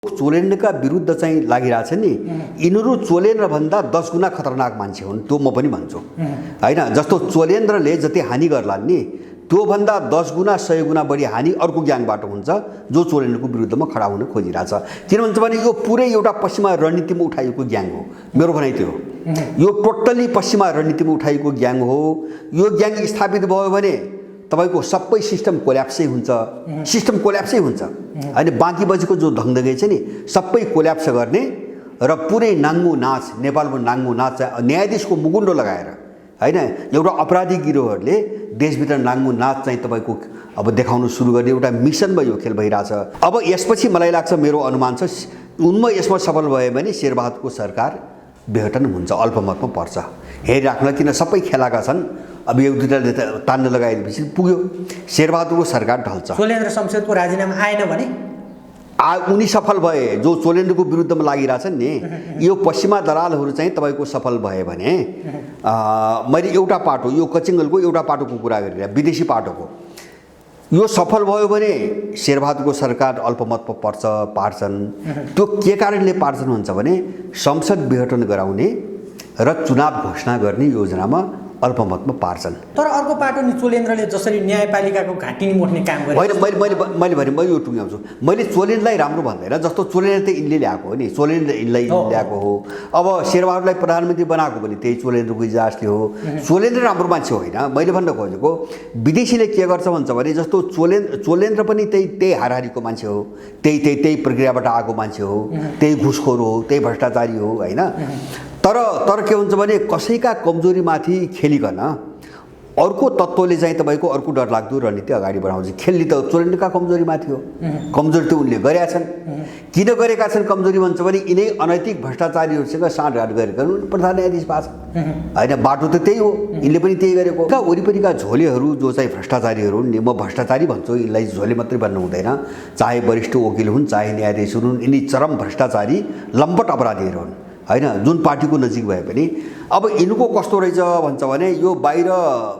चोलेन्डका विरुद्ध चाहिँ लागिरहेछ नि यिनीहरू चोलेन्द्र भन्दा 10 गुना खतरनाक मान्छे हुन् त्यो म पनि भन्छु हैन। जस्तो चोलेन्द्रले जति हानि गर्लान् नि त्यो भन्दा 10 गुना 100 गुना बढी हानि अर्को ग्याङबाट हुन्छ जो चोलेन्द्रको विरुद्धमा खडा हुन खोजिरहेछ। किन भन्छ भने यो पुरै एउटा पश्चिमा रणनीतिमा उठाइएको ग्याङ हो। मेरो भनाइ त्यो हो। यो टोटली पश्चिमा रणनीतिमा उठाइएको ग्याङ हो। यो ग्याङ स्थापित भयो भने तपाईको सबै सिस्टम कोल्याप्सै हुन्छ। सिस्टम कोल्याप्सै हुन्छ। अनि बाँकी बजेको जो धङधङै छ नि सबै कोल्याप्स गर्ने र पुरै नाङ्गो नाच नेपालको नाङ्गो नाच न्यायाधीशको मुकुण्डो लगाएर हैन एउटा अपराधी गिरोहरुले देशभित्र नाङ्गो नाच चाहिँ तपाईको अब देखाउन सुरु गर्ने एउटा मिसनमा यो खेल भइराछ। अब यसपछि मलाई लाग्छ मेरो अनुमान छ उनमा यसमा सफल भयो भने शेरबहादुरको सरकार विघटन हुन्छ अल्पमतमा पर्छ। हेरिराख्न किन सबै खेलाका छन्। अब एक दुईटाले तान्न लगाएपछि पुग्यो शेरबहादुरको सरकार ढल्छ। चोलेन्द्र शमशेरको राजीनामा आएन भने उनी सफल भए जो चोलेन्द्रको विरुद्धमा लागिरहेछन् नि यो पश्चिमा दलालहरू चाहिँ तपाईको सफल भए भने मैले एउटा पाटो यो कचिङ्गलको एउटा पाटोको कुरा गरिरहेँ विदेशी पाटोको यो सफल भयो भने शेरबहादुरको सरकार अल्पमतमा पार्छन्। त्यो के कारणले पार्छन् हुन्छ भने संसद विघटन गराउने र चुनाव घोषणा गर्ने योजनामा अल्पमतमा पार्छन्। तर अर्को पाटो नि चोलेन्द्रले जसरी न्यायपालिकाको घाँटी मोड्ने काम गरे मैले यो टुङ्ग्याउँछु। मैले चोलेन्द्रलाई राम्रो भन्दैन। जस्तो चोलेन्द्र त यिनले ल्याएको हो नि चोलेन्द्र यिनलाई ल्याएको हो। अब शेरबहादुरलाई प्रधानमन्त्री बनाएको पनि त्यही चोलेन्द्रको इजाजले हो। चोलेन्द्र राम्रो मान्छे होइन। मैले भन्न खोजेको विदेशीले के गर्छ भन्छ भने जस्तो चोलेन्द्र पनि त्यही हाराहारीको मान्छे हो। त्यही प्रक्रियाबाट आएको मान्छे हो। त्यही घुसखोर हो। त्यही भ्रष्टाचारी हो हैन। तर के हुन्छ भने कसैका कमजोरीमाथि खेलिकन अर्को तत्त्वले चाहिँ तपाईको अर्को डरलाग्दो रणनीति अगाडि बढाउँछ। खेल्ने त चोलेन्द्रका कमजोरीमाथि हो। कमजोरी त उनले गरेका छन्। किन गरेका छन् कमजोरी भन्छ भने यिनै अनैतिक भ्रष्टाचारीहरूसँग साँठगाँठ गरेका प्रधान न्यायाधीश पाछ हैन। बाटो त त्यही हो। यिनले पनि त्यही गरेको। वरिपरिका झोलेहरू जो चाहिँ भ्रष्टाचारीहरू हुन् नि म भ्रष्टाचारी भन्छु यिनलाई झोले मात्रै भन्नु हुँदैन। चाहे वरिष्ठ वकिल हुन् चाहे न्यायाधीश हुन् यिनी चरम भ्रष्टाचारी लम्पट अपराधीहरू हुन् हैन। जुन पार्टीको नजिक भए पनि अब यिनको कस्तो रहेछ भन्छ भने यो बाहिर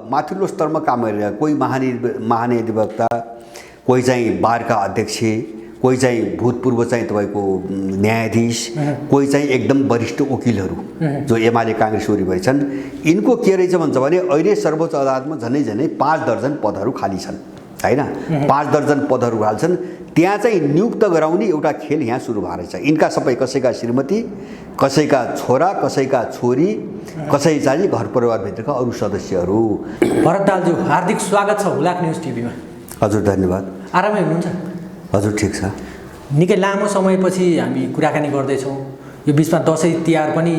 माथिल्लो स्तरमा काम गरिरहेको कोही महाधिवक्ता कोही चाहिँ बारका अध्यक्ष कोही चाहिँ भूतपूर्व चाहिँ तपाईको न्यायाधीश कोही चाहिँ एकदम वरिष्ठ वकिलहरू जो एमाले कांग्रेस वरिपरि छन्। यिनको के रहेछ भन्छ भने अहिले सर्वोच्च अदालतमा झनै 5 दर्जन पदहरू खाली छन् हैन। 5 दर्जन पदहरू खाली छन्। त्यहाँ चाहिँ नियुक्त गराउने एउटा खेल यहाँ सुरु भएको रहेछ। यिनका सबै कसैका श्रीमती कसैका छोरा कसैका छोरी कसै चाहिँ घर परिवारभित्रका अरू सदस्यहरू। भरत दालज्यू हार्दिक स्वागत छ हुलाक न्युज टिभीमा। हजुर धन्यवाद। आरामै हुनुहुन्छ? हजुर ठिक छ। निकै लामो समयपछि हामी कुराकानी गर्दैछौँ। यो बिचमा दसैँ तिहार पनि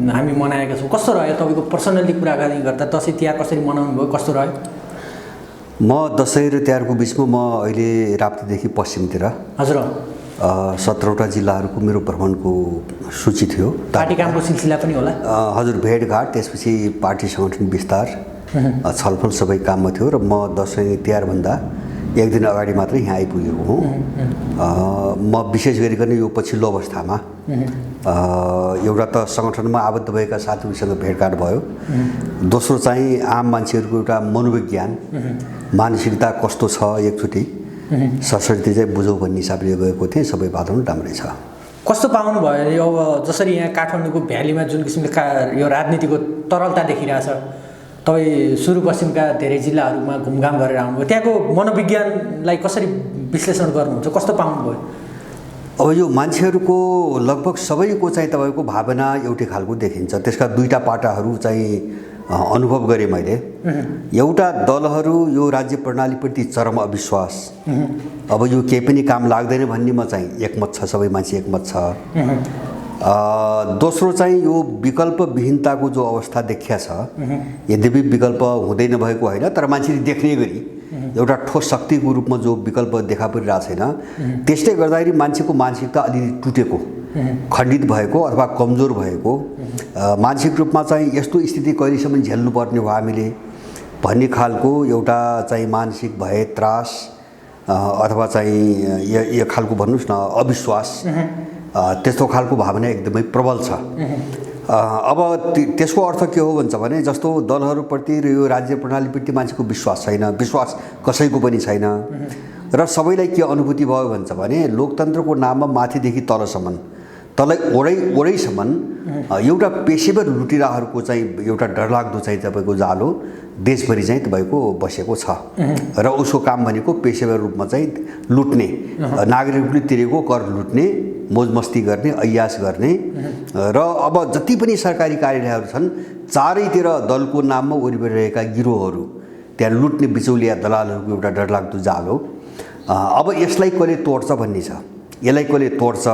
हामी मनाएका छौँ। कस्तो रह्यो तपाईँको पर्सनली कुराकानी गर्दा दसैँ तिहार कसरी मनाउनु भयो कस्तो रह्यो? म दसैँ र तिहारको बिचमा म अहिले राप्तीदेखि पश्चिमतिर हजुर 17वटा जिल्लाहरूको मेरो भ्रमणको सूची थियो। पार्टी कामको सिलसिला पनि होला? हजुर भेटघाट त्यसपछि पार्टी सङ्गठन विस्तार छलफल सबै काममा थियो र म दसैँ तिहारभन्दा एक दिन अगाडि मात्रै यहाँ आइपुगेको हुँ। म विशेष गरिकन यो पछिल्लो अवस्थामा एउटा त सङ्गठनमा आबद्ध भएका साथीहरूसँग भेटघाट भयो। दोस्रो चाहिँ आम मान्छेहरूको एउटा मनोविज्ञान मानसिकता कस्तो छ एकचोटि सरसर्ती चाहिँ बुझौँ भन्ने हिसाबले गएको थिएँ। सबै वातावरण राम्रै छ। कस्तो पाउनु भयो अब जसरी यहाँ काठमाडौँको भ्यालीमा जुन किसिमले यो राजनीतिको तरलता देखिरहेछ तपाईँ सुदूरपश्चिमका धेरै जिल्लाहरूमा घुमघाम गरेर आउनुभयो त्यहाँको मनोविज्ञानलाई कसरी विश्लेषण गर्नुहुन्छ कस्तो पाउनुभयो? अब यो मान्छेहरूको लगभग सबैको चाहिँ तपाईँको भावना एउटै खालको देखिन्छ। त्यसका दुईटा पाटाहरू चाहिँ अनुभव गरेँ मैले। एउटा दलहरू यो राज्य प्रणालीप्रति चरम अविश्वास अब यो केही पनि काम लाग्दैन भन्नेमा चाहिँ एकमत छ। सबै मान्छे एकमत छ। दोस्रो चाहिँ यो विकल्पविहीनताको जो अवस्था देखिया छ यद्यपि विकल्प हुँदै नभएको होइन तर मान्छेले देख्ने गरी एउटा ठोस शक्तिको रूपमा जो विकल्प देखा परिरहेको छैन त्यसले गर्दाखेरि मान्छेको मानसिकता अलिअलि टुटेको खण्डित भएको अथवा कमजोर भएको मानसिक रूपमा चाहिँ यस्तो स्थिति कहिलेसम्म झेल्नुपर्ने हो हामीले भन्ने खालको एउटा चाहिँ मानसिक भय त्रास अथवा चाहिँ यो खालको भन्नुहोस् न अविश्वास त्यस्तो खालको भावना एकदमै प्रबल छ। अब त्यसको अर्थ के हो भन्छ भने जस्तो दलहरूप्रति र यो राज्य प्रणालीप्रति मान्छेको विश्वास छैन। विश्वास कसैको पनि छैन। र सबैलाई के अनुभूति भयो भन्छ भने लोकतन्त्रको नाममा माथिदेखि तलसम्म ओडैसम्म एउटा पेशेवर लुटिराहरूको चाहिँ एउटा डरलाग्दो चाहिँ तपाईँको जालो देशभरि चाहिँ तपाईँको बसेको छ र उसको काम भनेको पेशेवर रूपमा चाहिँ लुट्ने, नागरिकले तिरेको कर लुट्ने, मौजमस्ती गर्ने, अय्यास गर्ने र अब जति पनि सरकारी कार्यालयहरू छन् चारैतिर दलको नाममा वरिपरि रहेका गिरोहहरू त्यहाँ लुट्ने बिचौलिया दलालहरूको एउटा डरलाग्दो जाल हो। अब यसलाई कसले तोड्छ भन्ने छ, यसलाई कसले तोड्छ।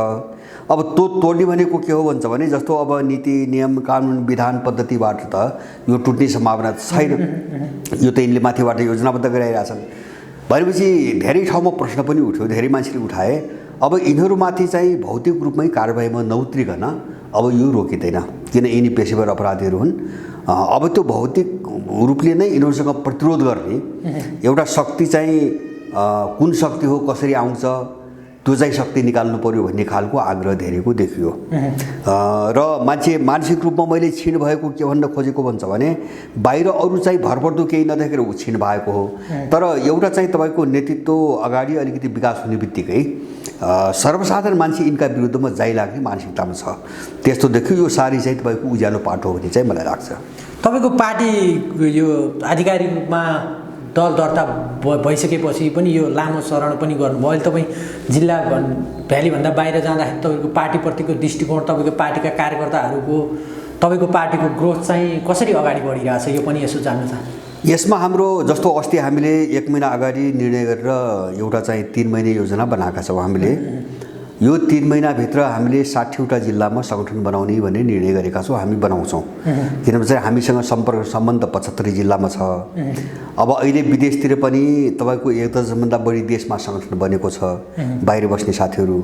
अब तोड्ने भनेको के हो भन्छ भने जस्तो अब नीति नियम कानुन विधान पद्धतिबाट त यो टुट्ने सम्भावना छैन, यो त यिनले माथिबाट योजनाबद्ध गराइरहेछन् भनेपछि धेरै ठाउँमा प्रश्न पनि उठ्यो, धेरै मान्छेले उठाए। अब यिनीहरूमाथि चाहिँ भौतिक रूपमै कारबाहीमा नउत्रिकन अब यो रोकिँदैन, किन यिनी पेशेवर अपराधीहरू हुन्। अब त्यो भौतिक रूपले नै यिनीहरूसँग प्रतिरोध गर्ने एउटा शक्ति चाहिँ कुन शक्ति हो, कसरी आउँछ, त्यो चाहिँ शक्ति निकाल्नु पर्यो भन्ने खालको आग्रह धेरैको देखियो। र मान्छे मानसिक रूपमा मैले क्षीण भएको के भन्न खोजेको भन्छ भने बाहिर अरू चाहिँ भरपर्दो केही नदेखेर ऊ क्षीण भएको हो, तर एउटा चाहिँ तपाईँको नेतृत्व अगाडि अलिकति विकास हुने बित्तिकै सर्वसाधारण मान्छे यिनका विरुद्धमा जाइ लाग्ने मानसिकतामा छ। त्यस्तो देखियो। यो सारी चाहिँ तपाईँको उज्यालो पाटो भन्ने चाहिँ मलाई लाग्छ। तपाईँको पार्टी यो आधिकारिक रूपमा दल दर्ता भइसकेपछि पनि यो लामो चरण पनि गर्नुभयो। अहिले तपाईँ जिल्ला भ्यालीभन्दा बाहिर जाँदाखेरि तपाईँको पार्टीप्रतिको दृष्टिकोण, तपाईँको पार्टीका कार्यकर्ताहरूको, तपाईँको पार्टीको ग्रोथ चाहिँ कसरी अगाडि बढिरहेछ यो पनि यसो जान्न चाहन्छु। यसमा हाम्रो जस्तो अस्ति हामीले 1 महिना अगाडि निर्णय गरेर एउटा चाहिँ 3 महिने योजना बनाएका छौँ। हामीले यो 3 महिनाभित्र हामीले 60वटा जिल्लामा सङ्गठन बनाउने भन्ने निर्णय गरेका छौँ। हामी बनाउँछौँ किनभने चाहिँ हामीसँग सम्पर्क सम्बन्ध 75 जिल्लामा छ। अब अहिले विदेशतिर पनि तपाईँको 1 दर्जनभन्दा बढी देशमा सङ्गठन बनेको छ बाहिर बस्ने साथीहरू।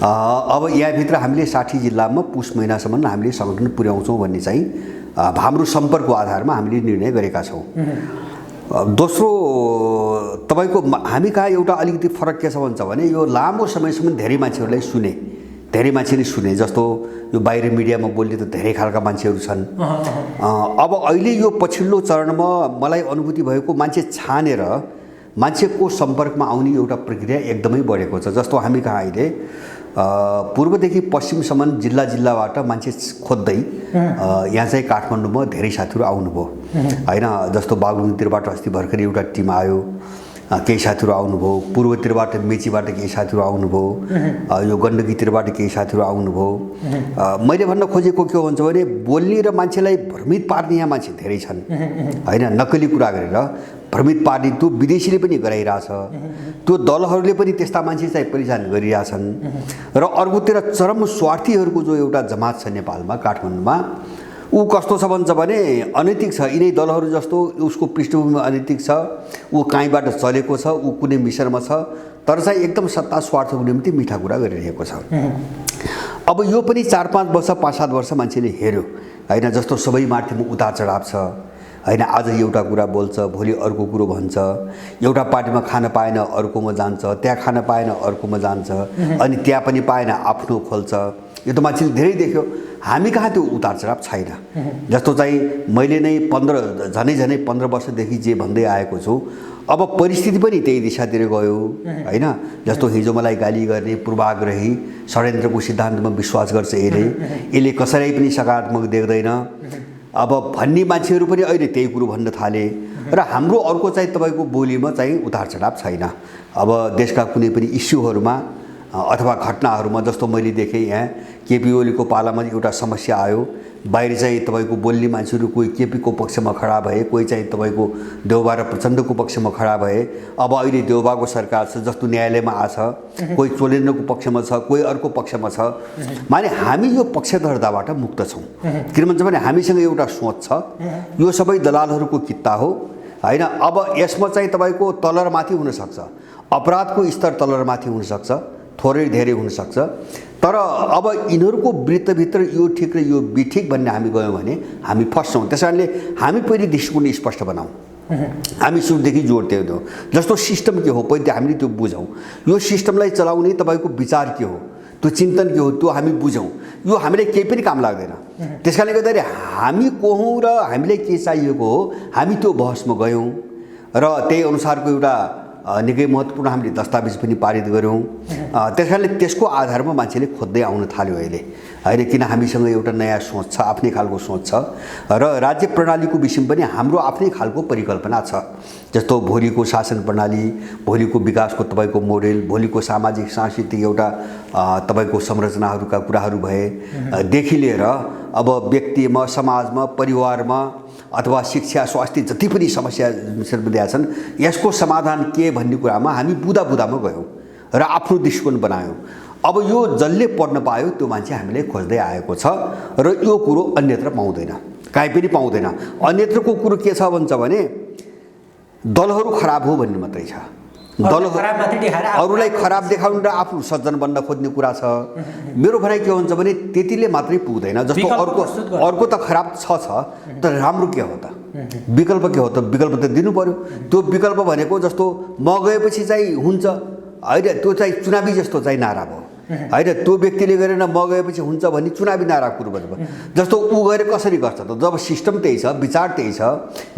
अब यहाँभित्र हामीले 60 जिल्लामा पुस महिनासम्म हामीले सङ्गठन पुर्याउँछौँ भन्ने चाहिँ हाम्रो सम्पर्कको आधारमा हामीले निर्णय गरेका छौँ। दोस्रो तपाईँको हामी कहाँ एउटा अलिकति फरक के छ भन्छ भने यो लामो समयसम्म धेरै मान्छेहरूलाई सुने, धेरै मान्छेले सुने। जस्तो यो बाहिर मिडियामा बोल्ने त धेरै खालका मान्छेहरू छन्। अब अहिले यो पछिल्लो चरणमा मलाई अनुभूति भएको मान्छे छानेर मान्छेको सम्पर्कमा आउने एउटा प्रक्रिया एकदमै बढेको छ। जस्तो हामी कहाँ अहिले पूर्वदेखि पश्चिमसम्म जिल्ला जिल्लाबाट मान्छे खोज्दै यहाँ चाहिँ काठमाडौँमा धेरै साथीहरू आउनुभयो होइन। जस्तो बागलुङतिरबाट अस्ति भर्खरै एउटा टिम आयो, केही साथीहरू आउनुभयो, पूर्वतिरबाट मेचीबाट केही साथीहरू आउनुभयो, यो गण्डकीतिरबाट केही साथीहरू आउनुभयो। मैले भन्न खोजेको के हो भन्छ भने बोल्ने र मान्छेलाई भ्रमित पार्ने यहाँ मान्छे धेरै छन् होइन। नक्कली कुरा गरेर भ्रमित पार्ने त्यो विदेशीले पनि गराइरहेछ, त्यो दलहरूले पनि त्यस्ता मान्छे चाहिँ परिचालन गरिरहेछन्। र अर्कोतिर चरम स्वार्थीहरूको जो एउटा जमात छ नेपालमा काठमाडौँमा, ऊ कस्तो छ भन्छ भने अनैतिक छ। यिनै दलहरू जस्तो उसको पृष्ठभूमिमा अनैतिक छ, ऊ कहीँबाट चलेको छ, ऊ कुनै मिसनमा छ, तर चाहिँ एकदम सत्ता स्वार्थको निम्ति मिठा कुरा गरिरहेको छ। अब यो पनि 4-5 वर्ष 5-7 वर्ष मान्छेले हेऱ्यो होइन। जस्तो सबै माथिमा उतार चढाव छ होइन। आज एउटा कुरा बोल्छ, भोलि अर्को कुरो भन्छ। एउटा पार्टीमा खान पाएन अर्कोमा जान्छ, त्यहाँ खान पाएन अर्कोमा जान्छ, अनि त्यहाँ पनि पाएन आफ्नो खोल्छ। यो त मान्छेले धेरै देख्यो। हामी कहाँ त्यो उतार चढाव छैन। जस्तो चाहिँ मैले नै झनै 15 वर्षदेखि जे भन्दै आएको छु, अब परिस्थिति पनि त्यही दिशातिर गयो होइन। जस्तो हिजो मलाई गाली गर्ने पूर्वाग्रही षड्यन्त्रको सिद्धान्तमा विश्वास गर्छ यसले कसैलाई पनि सकारात्मक देख्दैन अब भन्ने मान्छेहरू पनि अहिले त्यही कुरो भन्न थाले। र हाम्रो अर्को चाहिँ तपाईँको बोलीमा चाहिँ उतार चढाव छैन। अब देशका कुनै पनि इस्युहरूमा अथवा घटनाहरूमा जस्तो मैले देखेँ यहाँ केपी ओलीको पालामा एउटा समस्या आयो। बाहिर चाहिँ तपाईँको बोल्ने मान्छेहरू कोही केपीको पक्षमा खडा भए, कोही चाहिँ तपाईँको देउबा र प्रचण्डको पक्षमा खडा भए। अब अहिले देउबाको सरकार छ, जस्तो न्यायालयमा आछ, कोही चोलेन्द्रको पक्षमा छ, कोही अर्को पक्षमा छ। माने हामी यो पक्षधरताबाट मुक्त छौँ। किन भन्छ भने हामीसँग एउटा सोच छ, यो सबै दलालहरूको कित्ता हो होइन। अब यसमा चाहिँ तपाईँको तल र माथि हुनसक्छ, अपराधको स्तर तल र माथि हुनसक्छ, थोरै धेरै हुनसक्छ, तर अब यिनीहरूको वृत्तभित्र यो ठिक र यो बिठिक भन्ने हामी गयौँ भने हामी फस्छौँ। त्यस कारणले हामी पहिले दृष्टिकोण स्पष्ट बनाऊँ। हामी सुरुदेखि जोड दियौँ। जस्तो सिस्टम के हो पहिले हामीले त्यो बुझौँ। यो सिस्टमलाई चलाउने तपाईँको विचार के हो, त्यो चिन्तन के हो, त्यो हामी बुझौँ। यो हामीलाई केही पनि काम लाग्दैन। त्यस कारणले गर्दाखेरि हामी को हौँ र हामीलाई के चाहिएको हो, हामी त्यो बहसमा गयौँ र त्यही अनुसारको एउटा निकै महत्त्वपूर्ण हामीले दस्तावेज पनि पारित गऱ्यौँ। त्यस कारणले त्यसको आधारमा मान्छेले खोज्दै आउन थाल्यो अहिले, होइन? किन हामीसँग एउटा नयाँ सोच छ, आफ्नै खालको सोच छ र राज्य प्रणालीको विषयमा पनि हाम्रो आफ्नै खालको परिकल्पना छ। जस्तो भोलिको शासन प्रणाली, भोलिको विकासको तपाईँको मोडेल, भोलिको सामाजिक सांस्कृतिक एउटा तपाईँको संरचनाहरूका कुराहरू भए देखि लिएर अब व्यक्तिमा, समाजमा, परिवारमा अथवा शिक्षा, स्वास्थ्य जति पनि समस्या छन् यसको समाधान के भन्ने कुरामा हामी बुदामा गयौँ र आफ्नो दृष्टिकोण बनायौँ। अब यो जसले पढ्न पायो त्यो मान्छे हामीले खोज्दै आएको छ र यो कुरो अन्यत्र पाउँदैन, काहीँ पनि पाउँदैन। अन्यत्रको कुरो के छ भन्छ भने दलहरू खराब हो भन्ने मात्रै छ। अरूलाई खराब देखाउनु र आफू सज्जन बन्न खोज्ने कुरा छ। मेरो भनाइ के हुन्छ भने त्यतिले मात्रै पुग्दैन। जस्तो अर्को त खराब छ तर राम्रो के हो त? विकल्प के हो त? विकल्प त दिनु पर्यो। त्यो विकल्प भनेको जस्तो म गएपछि चाहिँ हुन्छ, होइन? त्यो चाहिँ चुनावी जस्तो चाहिँ नारा भयो, होइन? त्यो व्यक्तिले गरेन म गएपछि हुन्छ भन्ने चुनावी नारा कुरो भयो। जस्तो ऊ गएर कसरी गर्छ त? जब सिस्टम त्यही छ, विचार त्यही छ,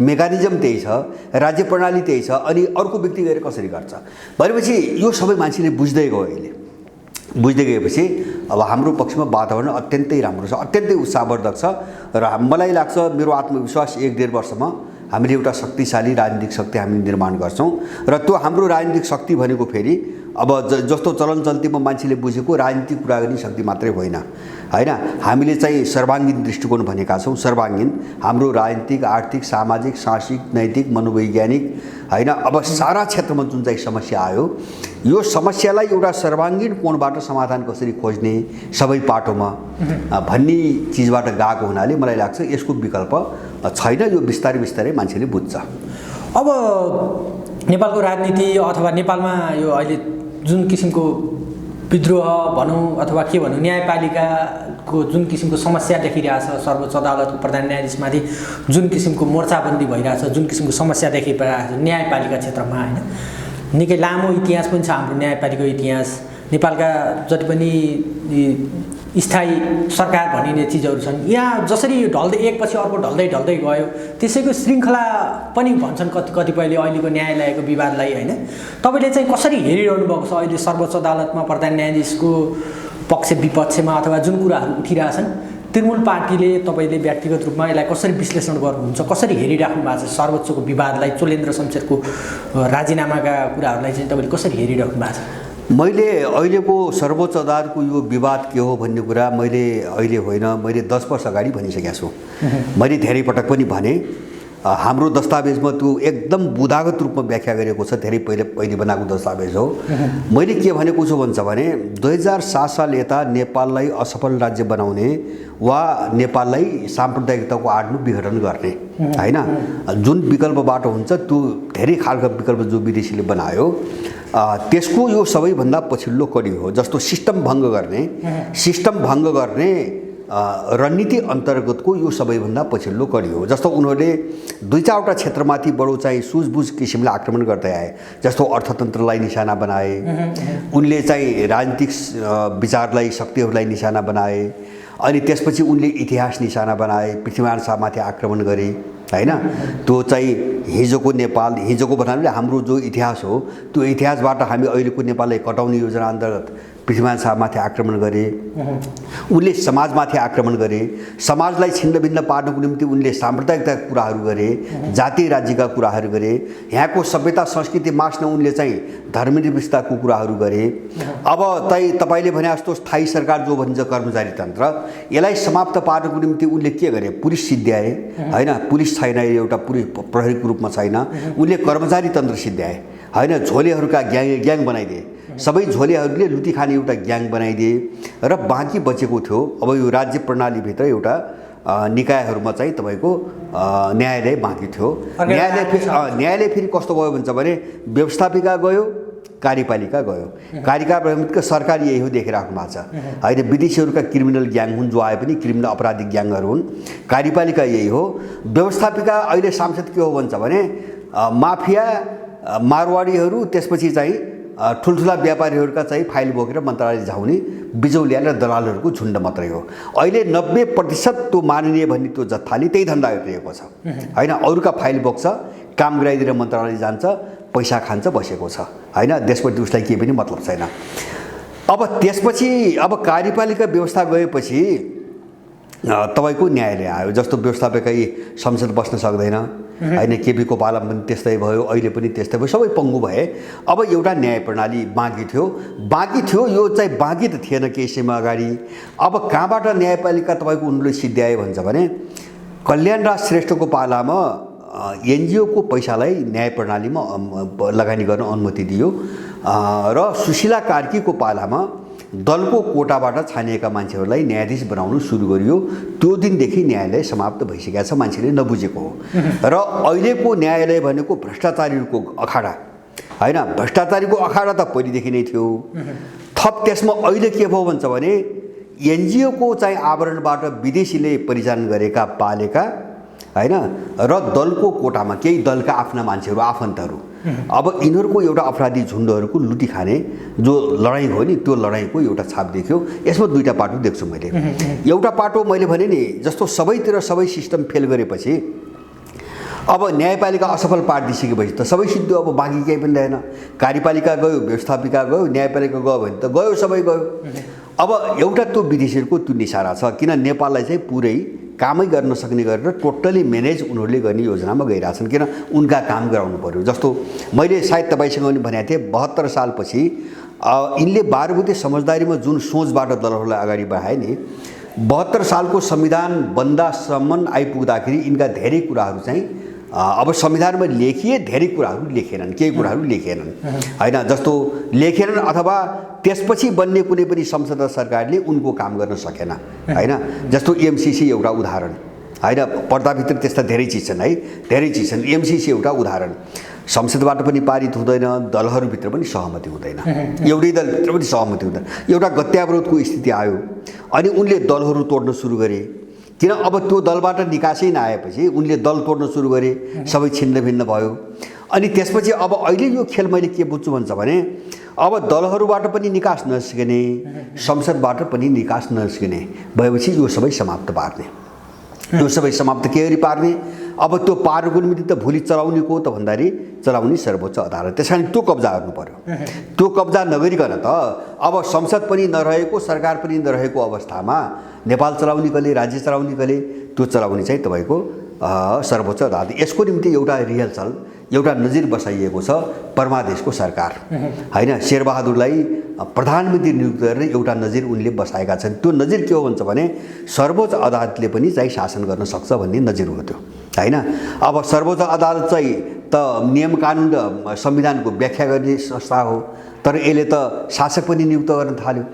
मेकानिजम त्यही छ, राज्य प्रणाली त्यही छ, अनि अर्को व्यक्ति गएर कसरी गर्छ भनेपछि यो सबै मान्छेले बुझ्दै गयो। अहिले बुझ्दै गएपछि अब हाम्रो पक्षमा वातावरण अत्यन्तै राम्रो छ, अत्यन्तै उत्साहवर्धक छ र मलाई लाग्छ, मेरो आत्मविश्वास 1-1.5 वर्षमा हामीले एउटा शक्तिशाली राजनीतिक शक्ति हामी निर्माण गर्छौँ र त्यो हाम्रो राजनीतिक शक्ति भनेको फेरि अब जस्तो चलन चल्तीमा मान्छेले बुझेको राजनीतिक कुरा गर्ने शक्ति मात्रै होइन, होइन? हामीले चाहिँ सर्वाङ्गीन दृष्टिकोण भनेका छौँ। सर्वाङ्गीन हाम्रो राजनीतिक, आर्थिक, सामाजिक, सांस्कृतिक, नैतिक, मनोवैज्ञानिक, होइन? अब सारा क्षेत्रमा जुन चाहिँ समस्या आयो यो समस्यालाई एउटा सर्वाङ्गीन कोणबाट समाधान कसरी खोज्ने सबै पाटोमा भन्ने चिजबाट गएको हुनाले मलाई लाग्छ यसको विकल्प छैन। यो बिस्तारै बिस्तारै मान्छेले बुझ्छ। अब नेपालको राजनीति अथवा नेपालमा यो अहिले जुन किसिमको विद्रोह भनौँ अथवा के भनौँ, न्यायपालिकाको जुन किसिमको समस्या देखिरहेछ, सर्वोच्च अदालतको प्रधान न्यायाधीशमाथि जुन किसिमको मोर्चाबन्दी भइरहेछ, जुन किसिमको समस्या देखिरहेछ न्यायपालिका क्षेत्रमा, होइन? निकै लामो इतिहास पनि छ हाम्रो न्यायपालिकाको इतिहास। नेपालका जति पनि स्थायी सरकार भनिने चिजहरू छन्, यहाँ जसरी ढल्दै एकपछि अर्को ढल्दै गयो त्यसैको श्रृङ्खला पनि भन्छन् कतिपयले अहिलेको न्यायालयको विवादलाई, होइन? तपाईँले चाहिँ कसरी हेरिरहनु भएको छ अहिले सर्वोच्च अदालतमा प्रधान न्यायाधीशको पक्ष विपक्षमा अथवा जुन कुराहरू उठिरहेछन्? तृणमूल पार्टीले तपाईँले व्यक्तिगत रूपमा यसलाई कसरी विश्लेषण गर्नुहुन्छ, कसरी हेरिराख्नु भएको छ? सर्वोच्चको विवादलाई, चोलेन्द्र शमशेरको राजीनामाका कुराहरूलाई चाहिँ तपाईँले कसरी हेरिराख्नु भएको छ? मैले अहिलेको सर्वोच्च अदालतको यो विवाद के हो भन्ने कुरा मैले अहिले होइन, मैले 10 वर्ष अगाडि भनिसकेको छु। मैले धेरै पटक पनि भने हाम्रो दस्तावेजमा त्यो एकदम बुदागत रूपमा व्याख्या गरेको छ, धेरै पहिले बनाएको दस्तावेज हो। मैले के भनेको छु भन्छ भने 2007 साल यता नेपाललाई असफल राज्य बनाउने वा नेपाललाई साम्प्रदायिकताको आडमा विघटन गर्ने, होइन? जुन विकल्पबाट हुन्छ त्यो धेरै खालका विकल्प जो विदेशीले बनायो त्यसको यो सबैभन्दा पछिल्लो कडी हो। जस्तो सिस्टम भङ्ग गर्ने रणनीति अन्तर्गतको यो सबैभन्दा पछिल्लो कडी हो। जस्तो उनीहरूले 2-4वटा क्षेत्रमाथि बडो चाहिँ सुझबुझ किसिमले आक्रमण गर्दै आए। जस्तो अर्थतन्त्रलाई निशाना बनाए, उनले चाहिँ राजनीतिक विचारलाई, शक्तिहरूलाई निशाना बनाए, अनि त्यसपछि उनले इतिहास निशाना बनाए, पृथ्वीनारायण शाहमाथि आक्रमण गरे, होइन? त्यो चाहिँ हिजोको नेपाल, हिजोको भन्नाले हाम्रो जो इतिहास हो त्यो इतिहासबाट हामी अहिलेको नेपाललाई कटाउने योजना अन्तर्गत पृथ्वीनारायण शाहमाथि आक्रमण गरे, उनले समाजमाथि आक्रमण गरे, समाजलाई छिन्नभिन्न पार्नको निम्ति उनले साम्प्रदायिकताका कुराहरू गरे, जातीय राज्यका कुराहरू गरे, यहाँको सभ्यता संस्कृति मास्न उनले चाहिँ धर्मनिरपेक्षताको कुराहरू गरे। अब तपाईँले भने जस्तो स्थायी सरकार जो भनिन्छ कर्मचारी तन्त्र, यसलाई समाप्त पार्नको निम्ति उनले के गरे? पुलिस सिद्ध्याए, होइन? पुलिस छैन, एउटा पुलिस प्रहरीको रूपमा छैन, उनले कर्मचारी तन्त्र सिद्ध्याए, होइन? झोलेहरूका ग्याङ बनाइदिए, सबै झोलेहरूले लुटी खाने एउटा ग्याङ बनाइदिए र बाँकी बचेको थियो अब यो राज्य प्रणालीभित्र एउटा निकायहरूमा चाहिँ तपाईँको न्यायालय बाँकी थियो। न्यायालय फेरि कस्तो भयो भन्छ भने व्यवस्थापिका गयो, कार्यपालिका गयो। कार्यपालिका सरकार यही हो देखिराख्नु भएको छ, होइन? विदेशीहरूका क्रिमिनल ग्याङ हुन्, जो आए पनि क्रिमिनल अपराधिक ग्याङहरू हुन्। कार्यपालिका यही हो। व्यवस्थापिका अहिले सांसद के हो भन्छ भने माफिया, मारवाडीहरू, त्यसपछि चाहिँ ठुल्ठुला व्यापारीहरूका चाहिँ फाइल बोकेर मन्त्रालय झाउने बिजौलिया र दलालहरूको झुन्ड मात्रै हो। अहिले 90% त्यो माननीय भन्ने त्यो जत्थाले त्यही धन्दा गरिरहेको छ, होइन? अरूका फाइल बोक्छ, काम गराइदिएर मन्त्रालय जान्छ, पैसा खान्छ बसेको छ होइन, त्यसपछि उसलाई केही पनि मतलब छैन। अब त्यसपछि अब कार्यपालिका व्यवस्था गएपछि तपाईँको न्यायालय आयो, जस्तो व्यवस्थापकै संसद बस्न सक्दैन होइन, केपीको पालामा पनि त्यस्तै भयो, अहिले पनि त्यस्तै भयो, सबै पङ्गु भए। अब एउटा न्याय प्रणाली बाँकी थियो, यो चाहिँ बाँकी त थिएन केही समय अगाडि। अब कहाँबाट न्यायपालिका तपाईँको उनले सिद्ध्यायो भन्छ भने कल्याणराज श्रेष्ठको पालामा एनजिओको पैसालाई न्याय प्रणालीमा लगानी गर्न अनुमति दियो र सुशीला कार्कीको पालामा दलको कोटाबाट छानिएका मान्छेहरूलाई न्यायाधीश बनाउनु सुरु गरियो। त्यो दिनदेखि न्यायालय समाप्त भइसकेको छ, मान्छेले नबुझेको हो। र अहिलेको न्यायालय भनेको भ्रष्टाचारीको अखाडा होइन, भ्रष्टाचारीको अखाडा त पहिलेदेखि नै थियो। थप त्यसमा अहिले के भयो भन्छ भने एनजिओको चाहिँ आवरणबाट विदेशीले परिचालन गरेका पालेका होइन र दलको कोटामा केही दलका आफ्ना मान्छेहरू आफन्तहरू, अब यिनीहरूको एउटा अपराधी झुन्डहरूको लुटी खाने जो लडाइँ हो नि, त्यो लडाइँको एउटा छाप देख्यो। यसमा दुईवटा पाटो देख्छु मैले। एउटा पाटो मैले भने नि जस्तो सबैतिर सबै सिस्टम फेल गरेपछि अब न्यायपालिका असफल पारिदिइसकेपछि त सबै सिद्धो, अब बाँकी केही पनि रहेन। कार्यपालिका गयो, व्यवस्थापिका गयो, न्यायपालिका गयो भने त गयो, सबै गयो। अब एउटा त्यो विदेशीहरूको त्यो निसारा छ, किन नेपाललाई चाहिँ पुरै कामै गर्न सक्ने गरेर टोटली म्यानेज उनीहरूले गर्ने योजनामा गइरहेछन्, किन उनका काम गराउनु पर्यो। जस्तो मैले सायद तपाईँसँग पनि भनेको थिएँ 72 सालपछि यिनले 12 बुँदे समझदारीमा जुन सोचबाट दलहरूलाई अगाडि बढाए नि, 72 सालको संविधान बन्दासम्म आइपुग्दाखेरि यिनका धेरै कुराहरू चाहिँ अब संविधानमा लेखिए, धेरै कुराहरू लेखेनन्, केही कुराहरू लेखेनन् होइन, जस्तो लेखेनन् अथवा त्यसपछि बन्ने कुनै पनि संसद सरकारले उनको काम गर्न सकेन होइन। जस्तो एमसीसी एउटा उदाहरण होइन, पर्दाभित्र त्यस्ता धेरै चिज छन् है, धेरै चिज छन्। एमसीसी एउटा उदाहरण, संसदबाट पनि पारित हुँदैन, दलहरूभित्र पनि सहमति हुँदैन, एउटै दलभित्र पनि सहमति हुँदैन, एउटा गत्यावरोधको स्थिति आयो। अनि उनले दलहरू तोड्न सुरु गरे, किन अब त्यो दलबाट निकासै नआएपछि उनले दल तोड्न सुरु गरे, सबै छिन्न भिन्न भयो। अनि त्यसपछि अब अहिले यो खेल मैले के बुझ्छु भन्छ भने अब दलहरूबाट पनि निकास नसकिने, संसदबाट पनि निकास नसकिने भएपछि यो सबै समाप्त पार्ने, यो सबै समाप्त के गरी पार्ने। अब त्यो पार्नुको निम्ति त भोलि चलाउने को त भन्दाखेरि चलाउने सर्वोच्च अदालत, त्यस कारण त्यो कब्जा गर्नु पर्यो। त्यो कब्जा नगरिकन त अब संसद पनि नरहेको, सरकार पनि नरहेको अवस्थामा नेपाल चलाउने कसले, राज्य चलाउने कसले, त्यो चलाउने चाहिँ तपाईँको सर्वोच्च अदालत। यसको निम्ति एउटा रिहर्सल, एउटा नजिर बसाइएको छ परमादेशको सरकार होइन। शेरबहादुरलाई प्रधानमन्त्री नियुक्त गरेर एउटा नजिर उनले बसाएका छन्। त्यो नजिर के हो भन्छ भने सर्वोच्च अदालतले पनि चाहिँ शासन गर्न सक्छ भन्ने नजिर हो त्यो होइन। अब सर्वोच्च अदालत चाहिँ त नियम कानुन र संविधानको व्याख्या गर्ने संस्था हो, तर यसले त शासक पनि नियुक्त गर्न थाल्यो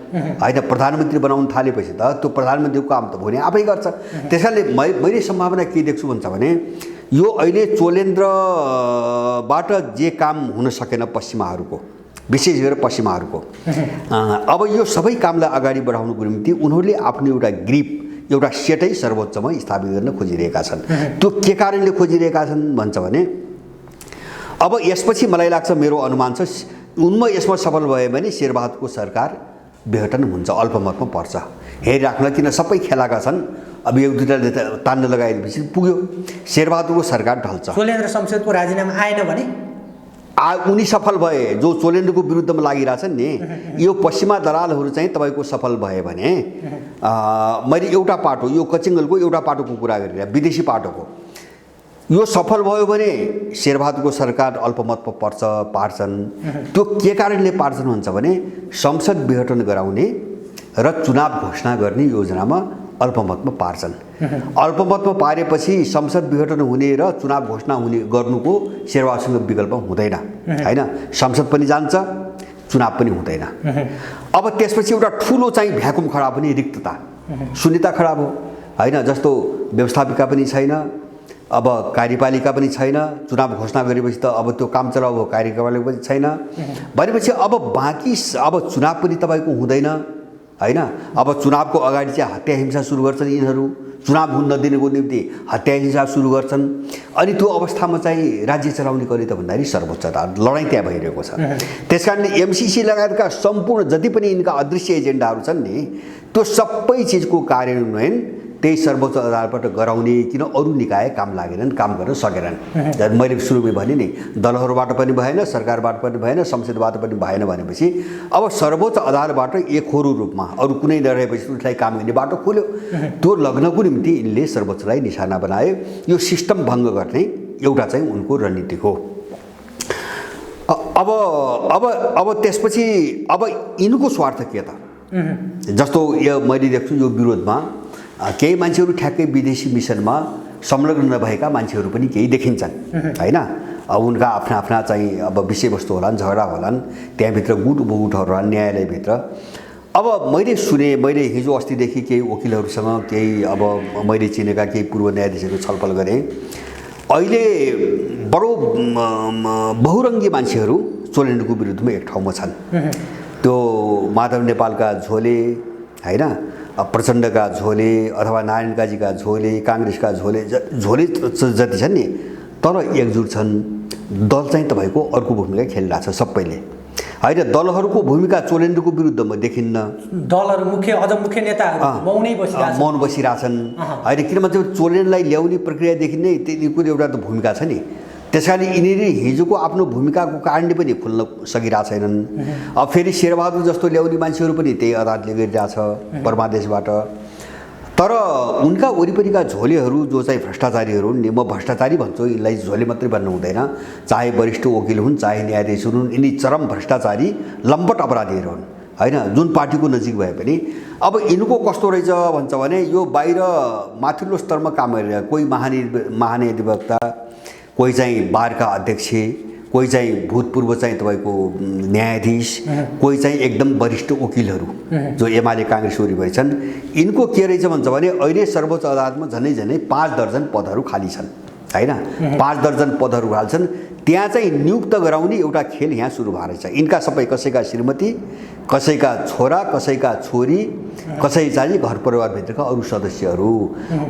होइन, प्रधानमन्त्री बनाउन थालेपछि त त्यो प्रधानमन्त्रीको काम त भोलि आफै गर्छ। त्यसैले मैले सम्भावना के देख्छु भन्छ भने यो अहिले चोलेन्द्रबाट जे काम हुन सकेन पश्चिमाहरूको, विशेष गरेर पश्चिमाहरूको, अब यो सबै कामलाई अगाडि बढाउनुको निम्ति उनीहरूले आफ्नो एउटा ग्रिप, एउटा सेटै सर्वोच्चमा स्थापित गर्न खोजिरहेका छन्। त्यो के कारणले खोजिरहेका छन् भन्छ भने अब यसपछि मलाई लाग्छ, मेरो अनुमान छ, उनमा यसमा सफल भयो भने शेरबहादुरको सरकार विघटन हुन्छ, अल्पमतमा पर्छ। हेरिराख्न, किन सबै खेलाका छन्। अब एक दुईवटा तान्न लगाएपछि पुग्यो, शेरबहादुरको सरकार ढल्छ। चोलेन्द्र शमशेरको राजीनामा आएन भने उनी सफल भए, जो चोलेन्द्रको विरुद्धमा लागिरहेछन् नि, यो पश्चिमा दलालहरू चाहिँ तपाईँको सफल भए भने मैले एउटा पाटो, यो कचिङ्गलको एउटा पाटोको कुरा गरिरहेँ, विदेशी पाटोको, यो सफल भयो भने शेरबहादुरको सरकार अल्पमतमा पार्छन्। त्यो के कारणले पार्छन् भन्छ भने संसद विघटन गराउने र चुनाव घोषणा गर्ने योजनामा अल्पमतमा पार्छन्। अल्पमतमा पारेपछि संसद विघटन हुने र चुनाव घोषणा हुने गर्नुको शेरबहादुरसँग विकल्प हुँदैन होइन, संसद पनि जान्छ, चुनाव पनि हुँदैन। अब त्यसपछि एउटा ठुलो चाहिँ भ्याकुम खडा पनि, रिक्तता, शून्यता खडा भयो होइन। जस्तो व्यवस्थापिका पनि छैन, अब कार्यपालिका पनि छैन, चुनाव घोषणा गरेपछि त अब त्यो काम चलाउ भयो, कार्यपालिका पनि छैन भनेपछि अब बाँकी अब चुनाव पनि तपाईँको हुँदैन होइन। अब चुनावको अगाडि चाहिँ हत्या हिंसा सुरु गर्छन् यिनीहरू, चुनाव हुन नदिनुको निम्ति हत्या हिंसा सुरु गर्छन्। अनि त्यो अवस्थामा चाहिँ राज्य चलाउने कसले त भन्दाखेरि सर्वोच्च अदालत, लडाइँ त्यहाँ भइरहेको छ। त्यस कारणले एमसीसी लगायतका सम्पूर्ण जति पनि यिनका अदृश्य एजेन्डाहरू छन् नि, त्यो सबै चिजको कार्यान्वयन त्यही सर्वोच्च अदालतबाट गराउने किन अरू निकाय काम लागेनन्, काम गर्न सकेनन्। मैले सुरुमै भने नि दलहरूबाट पनि भएन, सरकारबाट पनि भएन, संसदबाट पनि भएन भनेपछि अब सर्वोच्च अदालतबाट एकहोरो रूपमा अरू कुनै नरहेपछि उसलाई काम गर्ने बाटो खोल्यो। त्यो लग्नको निम्ति यिनले सर्वोच्चलाई निशाना बनाए। यो सिस्टम भङ्ग गर्ने एउटा चाहिँ उनको रणनीति हो। अब त्यसपछि अब यिनको स्वार्थ के त? जस्तो यो मैले देख्छु यो विरोधमा केही मान्छेहरू ठ्याक्कै विदेशी मिसनमा संलग्न नभएका मान्छेहरू पनि केही देखिन्छन् हैन। अब उनका आफ्ना आफ्ना चाहिँ अब विषयवस्तु होलान्, झगडा होलान्, त्यहाँभित्र गुट बहुटहरू होलान् न्यायालयभित्र। अब मैले हिजो अस्तिदेखि केही वकिलहरूसँग केही अब मैले चिनेका केही पूर्व न्यायाधीशहरू छलफल गरेँ। अहिले बडो बहुरङ्गी मान्छेहरू चोलेन्द्रको विरुद्धमा एक ठाउँमा छन्। त्यो माधव नेपालका झोले हैन, प्रचण्डका झोले अथवा नारायण काजीका झोले, काङ्ग्रेसका झोले जति छन् नि, तर एकजुट छन्। दल चाहिँ तपाईँको अर्को भूमिका खेलिरहेछ सबैले होइन। दलहरूको भूमिका चोलेन्द्रको विरुद्धमा देखिन्न। दलहरू मुख्य नेताहरू मौन बसिरहेछन् होइन। किन भन्छ चोलेन्द्रलाई ल्याउने प्रक्रियादेखि नै तिनीहरूको एउटा त भूमिका छ नि। त्यस कारण यिनीहरू हिजोको आफ्नो भूमिकाको कारणले पनि खुल्न सकिरहेको छैनन्। अब फेरि शेरबहादुर जस्तो ल्याउने मान्छेहरू पनि त्यही अदालतले गरिरहेछ परमादेशबाट। तर उनका वरिपरिका झोलेहरू जो चाहिँ भ्रष्टाचारीहरू हुन्, म भ्रष्टाचारी भन्छु, यिनलाई झोले मात्रै भन्नु हुँदैन। चाहे वरिष्ठ वकिल हुन्, चाहे न्यायाधीश हुन्, यिनी चरम भ्रष्टाचारी लम्पट अपराधीहरू हुन् होइन, जुन पार्टीको नजिक भए पनि। अब यिनको कस्तो रहेछ भन्छ भने यो बाहिर माथिल्लो स्तरमा काम गरेर कोही महाधिवक्ता, कोही चाहिँ बारका अध्यक्ष, कोही चाहिँ भूतपूर्व चाहिँ तपाईँको न्यायाधीश, कोही चाहिँ एकदम वरिष्ठ वकिलहरू जो एमाले काङ्ग्रेस वरिपरि छन्। यिनको के रहेछ भन्छ भने अहिले सर्वोच्च अदालतमा झनै 5 दर्जन पदहरू खाली छन् हैन। 5 दर्जन पदहरू खाली छन्। त्यहाँ चाहिँ नियुक्त गराउने एउटा खेल यहाँ सुरु भएको रहेछ। यिनका सबै कसैका श्रीमती, कसैका छोरा, कसैका छोरी, कसै चाहिँ घर परिवारभित्रका अरू सदस्यहरू।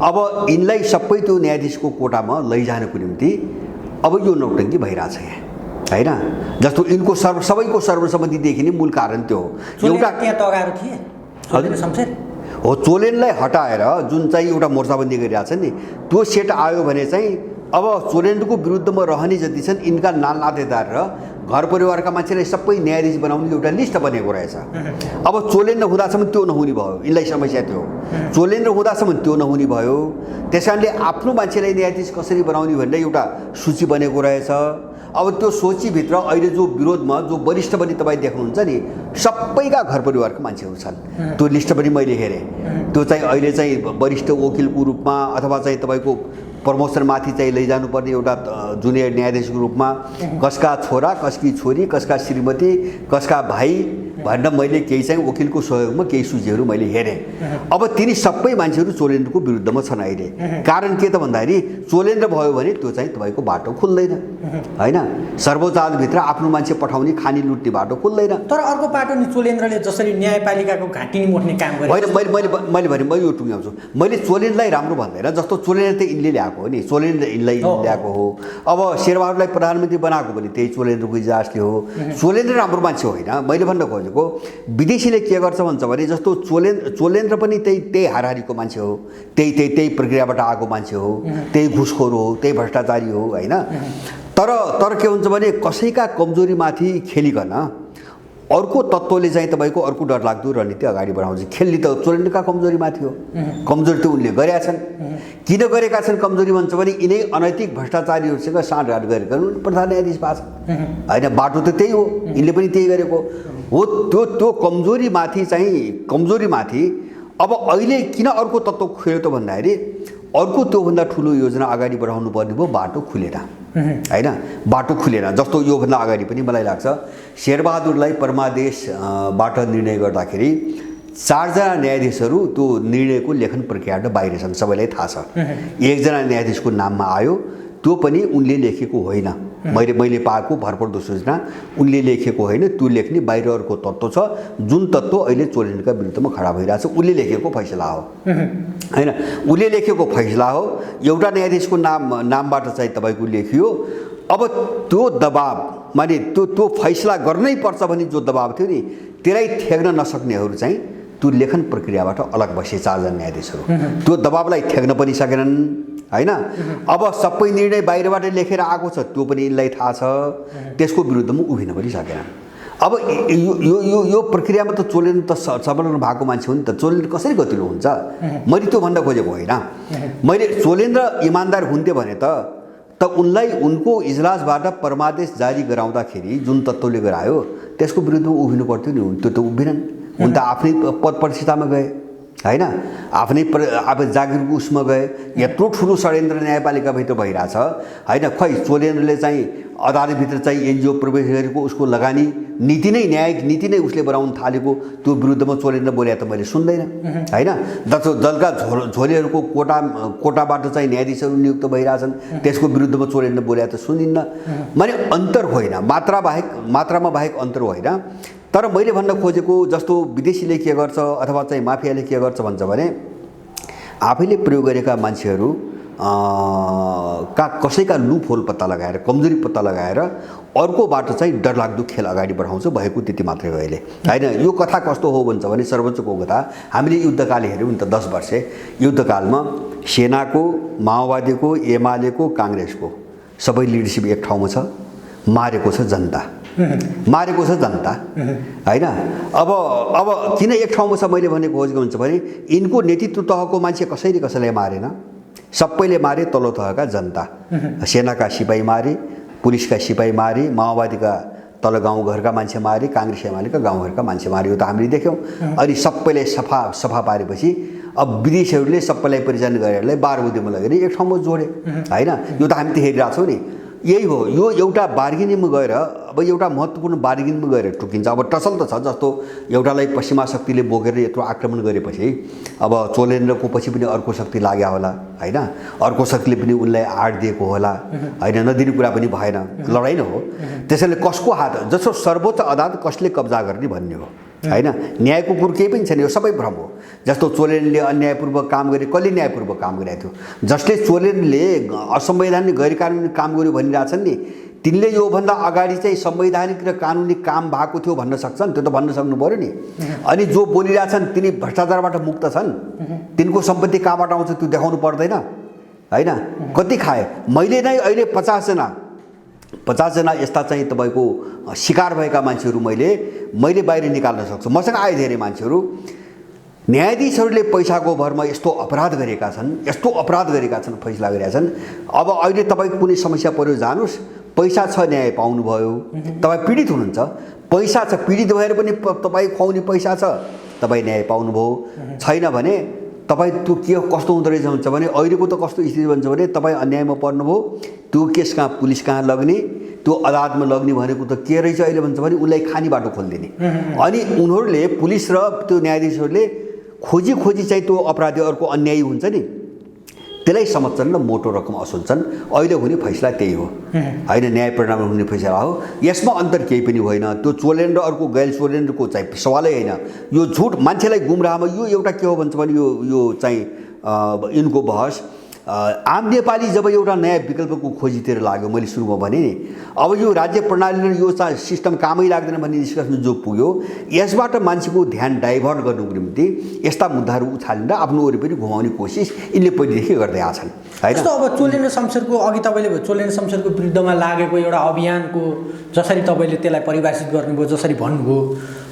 अब यिनलाई सबै त्यो न्यायाधीशको कोटामा लैजानको निम्ति अब यो नौटङ्की भइरहेछ यहाँ हैन। जस्तो यिनको सबैको सर्वसम्मतिदेखि नै मूल कारण त्यो हो। एउटा त्यहाँ तगारो थिए हजुर शमशेर हो, चोलेन्द्रलाई हटाएर जुन चाहिँ एउटा मोर्चाबन्दी गरिरहेछ नि, त्यो सेट आयो भने चाहिँ अब चोलेन्द्रको विरुद्धमा रहने जति छन् यिनका नातेदार र घर परिवारका मान्छेलाई सबै न्यायाधीश बनाउने एउटा लिस्ट बनेको रहेछ। अब चोलेन्द्र हुँदासम्म त्यो नहुने भयो, यिनलाई समस्या त्यो। चोलेन्द्र हुँदासम्म त्यो नहुने भयो। त्यस कारणले आफ्नो मान्छेलाई न्यायाधीश कसरी बनाउने भनेर एउटा सूची बनेको रहेछ। अब त्यो सूचीभित्र अहिले जो विरोधमा जो वरिष्ठ पनि तपाईँ देख्नुहुन्छ नि, सबैका घर परिवारका मान्छेहरू छन्। त्यो लिस्ट पनि मैले हेरेँ। त्यो चाहिँ अहिले चाहिँ वरिष्ठ वकिलको रूपमा अथवा चाहिँ तपाईँको प्रमोसनमाथि चाहिँ लैजानुपर्ने एउटा जुनियर न्यायाधीशको रूपमा कसका छोरा, कसकी छोरी, कसका श्रीमती, कसका भाइ भनेर मैले केही चाहिँ वकिलको सहयोगमा केही सूचीहरू मैले हेरेँ। अब तिनी सबै मान्छेहरू चोलेन्द्रको विरुद्धमा छन् अहिले। कारण के त भन्दाखेरि चोलेन्द्र भयो भने त्यो चाहिँ तपाईँको बाटो खुल्दैन होइन। सर्वोच्च अदालतभित्र आफ्नो मान्छे पठाउने, खानी लुट्ने बाटो खुल्दैन। तर अर्को बाटो नि चोलेन्द्रले जसरी न्यायपालिकाको घाँटी निमोट्ने काम गरे होइन। मैले यो टुङ्ग्याउँछु। मैले चोलेन्द्रलाई राम्रो भन्दैन। जस्तो चोलेन्द्र त यिनले ल्याएको हो नि, चोलेन्द्र यिनलाई ल्याएको हो। अब शेरबहादुरलाई प्रधानमन्त्री बनाएको पनि त्यही चोलेन्द्रको इजाजले हो। चोलेन्द्र राम्रो मान्छे होइन। मैले भन्न खोजेको विदेशीले के गर्छ भन्छ भने जस्तो चोलेन्द्र पनि त्यही हाराहारीको मान्छे हो, त्यही प्रक्रियाबाट आएको मान्छे हो, त्यही घुसखोर हो, त्यही भ्रष्टाचारी हो होइन। तर के हुन्छ भने कसैका कमजोरीमाथि खेलिकन अर्को तत्त्वले चाहिँ तपाईँको अर्को डरलाग्दो रणनीति अगाडि बढाउँछ। खेल्ने त चोलेन्द्रका कमजोरीमाथि हो। कमजोरी त उनले गरेका छन्। किन गरेका छन् कमजोरी भन्छ भने यिनै अनैतिक भ्रष्टाचारीहरूसँग साँठगाँठ गरेका प्रधान न्यायाधीश भएको छ होइन। बाटो त त्यही हो, यिनले पनि त्यही गरेको हो। त्यो कमजोरीमाथि अब अहिले किन अर्को तत्त्व खुल्यो त भन्दाखेरि अर्को त्योभन्दा ठुलो योजना अगाडि बढाउनु पर्ने भयो, बाटो खुलेन हैन। बाटो खुलेन। जस्तो योभन्दा अगाडि पनि मलाई लाग्छ शेरबहादुरलाई परमादेशबाट निर्णय गर्दाखेरि 4 जना न्यायाधीशहरू त्यो निर्णयको लेखन प्रक्रियाबाट बाहिर छन्, सबैलाई थाहा छ। 1 जना न्यायाधीशको नाममा आयो, त्यो पनि उनले लेखेको होइन। मैले पाएको भरपर्दो सूचना उनले लेखेको होइन, त्यो लेख्ने बाहिर अर्को तत्त्व छ जुन तत्त्व अहिले चोलेन्द्रका विरुद्धमा खडा भइरहेछ। उसले लेखेको फैसला हो हैन। उसले लेखेको फैसला हो। एउटा न्यायाधीशको नामबाट चाहिँ तपाईँको लेखियो। अब त्यो दबाब माने त्यो फैसला गर्नै पर्छ भन्ने जो दबाब थियो नि, त्यसलाई ठेक्न नसक्नेहरू चाहिँ त्यो लेखन प्रक्रियाबाट अलग बसे 4 जना न्यायाधीशहरू। त्यो दबाबलाई थ्याक्न पनि सकेनन् हैन। अब सबै निर्णय बाहिरबाट लेखेर आएको छ त्यो पनि यिनलाई थाहा छ, त्यसको विरुद्धमा उभिन पनि सकेनन्। अब यो प्रक्रियामा त चोलेन्द्र त संलग्न भएको मान्छे हो नि त, चोलेन्द्र कसरी गतिलो हुन्छ? मैले त्यो भन्न खोजेको होइन। मैले चोलेन्द्र इमान्दार हुन्थे भने त उनलाई उनको इजलासबाट परमादेश जारी गराउँदाखेरि जुन तत्त्वले गरायो त्यसको विरुद्धमा उभिनु पर्थ्यो नि। त्यो त उभिनन्। उन त आफ्नै पद प्रतिष्ठामा गए हैन, आफ्नै जागिरको उसमा गए। यत्रो ठुलो षड्यन्त्र न्यायपालिकाभित्र भइरहेछ हैन। खै चोलेन्द्रले चाहिँ अदालतभित्र चाहिँ एनजिओ प्रवेश गरेको उसको लगानी नीति नै न्यायिक नीति नै उसले बनाउन थालेको त्यो विरुद्धमा चोलेन्द्र बोले त मैले सुन्दैन हैन। जस्तो दलका झोलेहरूको कोटाबाट चाहिँ न्यायाधीशहरू नियुक्त भइरहेछन् त्यसको विरुद्धमा चोलेन्द्र बोले त सुनिन्न। माने अन्तर होइन, मात्रामा बाहेक अन्तर होइन। तर मैले भन्न खोजेको जस्तो विदेशीले के गर्छ अथवा चाहिँ माफियाले के गर्छ भन्छ भने आफैले प्रयोग गरेका मान्छेहरू कसैका लुप होल पत्ता लगाएर कमजोरी पत्ता लगाएर अर्कोबाट चाहिँ डरलाग्दो खेल अगाडि बढाउँछ, भएको त्यति मात्रै हो अहिले हैन। यो कथा कस्तो हो भन्छ भने सर्वोच्चको कथा हामीले युद्धकाल हेऱ्यौँ नि त 10 वर्ष युद्धकालमा सेनाको, माओवादीको, एमालेको, काङ्ग्रेसको सबै लिडरसिप एक ठाउँमा छ, मारेको छ जनता हैन। अब किन एक ठाउँमा छ मैले भनेको खोजेको हुन्छ भने यिनको नेतृत्व तहको मान्छे कसैले मारेन, सबैले मारे तल्लो तहका जनता। सेनाका सिपाही मारे, पुलिसका सिपाही मारे, माओवादीका तल गाउँघरका मान्छे मारे, काङ्ग्रेस एमालेका गाउँघरका मान्छे मारे। यो त हामीले देख्यौँ। अनि सबैले सफा पारेपछि अब विदेशीहरूले सबैलाई परिचालन गरेरलाई बारबुदीमा लगेर एक ठाउँमा जोडे हैन। यो त हामी त हेरिरहेछौँ नि। यही हो, यो एउटा बार्गेनिङमा गएर अब एउटा महत्त्वपूर्ण बार्गेनिङमा गएर टुकिन्छ। अब टसल त छ, जस्तो एउटालाई पश्चिमा शक्तिले बोकेर यत्रो आक्रमण गरेपछि अब चोलेन्द्रको पछि पनि अर्को शक्ति लाग्यो होला हैन, अर्को शक्तिले पनि उनलाई आड दिएको होला हैन, नदिने कुरा पनि भएन, लडाइँ नै हो। त्यसैले कसको हात, जस्तो सर्वोच्च अदालत कसले कब्जा गर्ने भन्ने हो हैन। न्यायको कुरो केही पनि छैन, यो सबै भ्रम हो। जस्तो चोलेन्द्रले अन्यायपूर्वक काम गरे, कसले न्यायपूर्वक काम गरेको थियो? जसले चोलेन्द्रले असंवैधानिक गैरकानुनी काम गर्यो भनिरहेछन् नि, तिनले योभन्दा अगाडि चाहिँ संवैधानिक र कानुनी काम भएको थियो भन्न सक्छन्? त्यो त भन्न सक्नु पर्यो नि। अनि जो बोलिरहेछन् तिनी भ्रष्टाचारबाट मुक्त छन्, तिनको सम्पत्ति कहाँबाट आउँछ त्यो देखाउनु पर्दैन हैन। कति खाए? मैले नै अहिले 50 जना यस्ता चाहिँ तपाईँको शिकार भएका मान्छेहरू मैले बाहिर निकाल्न सक्छु। मसँग आए धेरै मान्छेहरू, न्यायाधीशहरूले पैसाको भरमा यस्तो अपराध गरेका छन्, फैसला गरेका छन्। अब अहिले तपाईँको कुनै समस्या पर्यो जानुस्, पैसा छ न्याय पाउनुभयो, तपाईँ पीडित हुनुहुन्छ, पैसा छ, पीडित भएर पनि तपाईँ खुवाउने पैसा छ, तपाईँ न्याय पाउनुभयो। छैन भने तपाईँ त्यो के कस्तो हुँदो रहेछ भन्छ भने अहिलेको त कस्तो स्थिति भन्छ भने तपाईँ अन्यायमा पर्नुभयो, त्यो केस कहाँ पुलिस कहाँ लग्ने, त्यो अदालतमा लग्ने भनेको त के रहेछ अहिले भन्छ भने उसलाई खानी बाटो खोलिदिने। अनि उनीहरूले पुलिस र त्यो न्यायाधीशहरूले खोजी चाहिँ त्यो अपराधी अर्को अन्यायी हुन्छ नि त्यसलाई समझ्छन् र मोटो रकम असुल्छन्। अहिले हुने फैसला त्यही हो हैन, न्याय परिणाममा हुने फैसला हो। यसमा अन्तर केही पनि होइन। त्यो चोलेन्द्र अर्को गैल चोलेन्द्रको चाहिँ सवालै होइन। यो झुट मान्छेलाई गुमराहमा यो एउटा के हो भन्छ भने यो चाहिँ यिनको बहस आम नेपाली जब एउटा नयाँ विकल्पको खोजीतिर लाग्यो, मैले सुरुमा भने नि, अब यो राज्य प्रणालीले यो सिस्टम कामै लाग्दैन भन्ने निष्कर्षमा जो पुग्यो, यसबाट मान्छेको ध्यान डाइभर्ट गर्नुको निम्ति यस्ता मुद्दाहरू उछालेर आफ्नो वरिपरि घुमाउने कोसिस यिनले पहिलेदेखि गर्दै आछन् हैन। जस्तो अब चोलेन्द्र शमशेरको अघि तपाईँले चोलेन्द्र शमशेरको विरुद्धमा लागेको एउटा अभियानको जसरी तपाईँले त्यसलाई परिभाषित गर्नुभयो, जसरी भन्नुभयो,